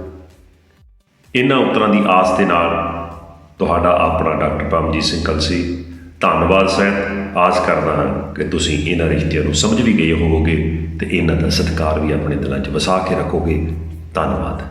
ਇਹਨਾਂ ਉੱਤਰਾਂ ਦੀ ਆਸ ਦੇ ਨਾਲ ਤੁਹਾਡਾ ਆਪਣਾ ਡਾਕਟਰ ਪਰਮਜੀਤ ਸਿੰਘ ਕਲਸੀ ਧੰਨਵਾਦ ਸਹਿਤ ਆਸ ਕਰਦਾ ਹਾਂ ਕਿ ਤੁਸੀਂ ਇਹਨਾਂ ਰਿਸ਼ਤਿਆਂ ਨੂੰ ਸਮਝ ਵੀ ਗਏ ਹੋਵੋਗੇ ਤੇ ਇਹਨਾਂ ਦਾ ਸਤਿਕਾਰ ਵੀ ਆਪਣੇ ਦਿਲਾਂ 'ਚ ਵਸਾ ਕੇ ਰੱਖੋਗੇ। ਧੰਨਵਾਦ।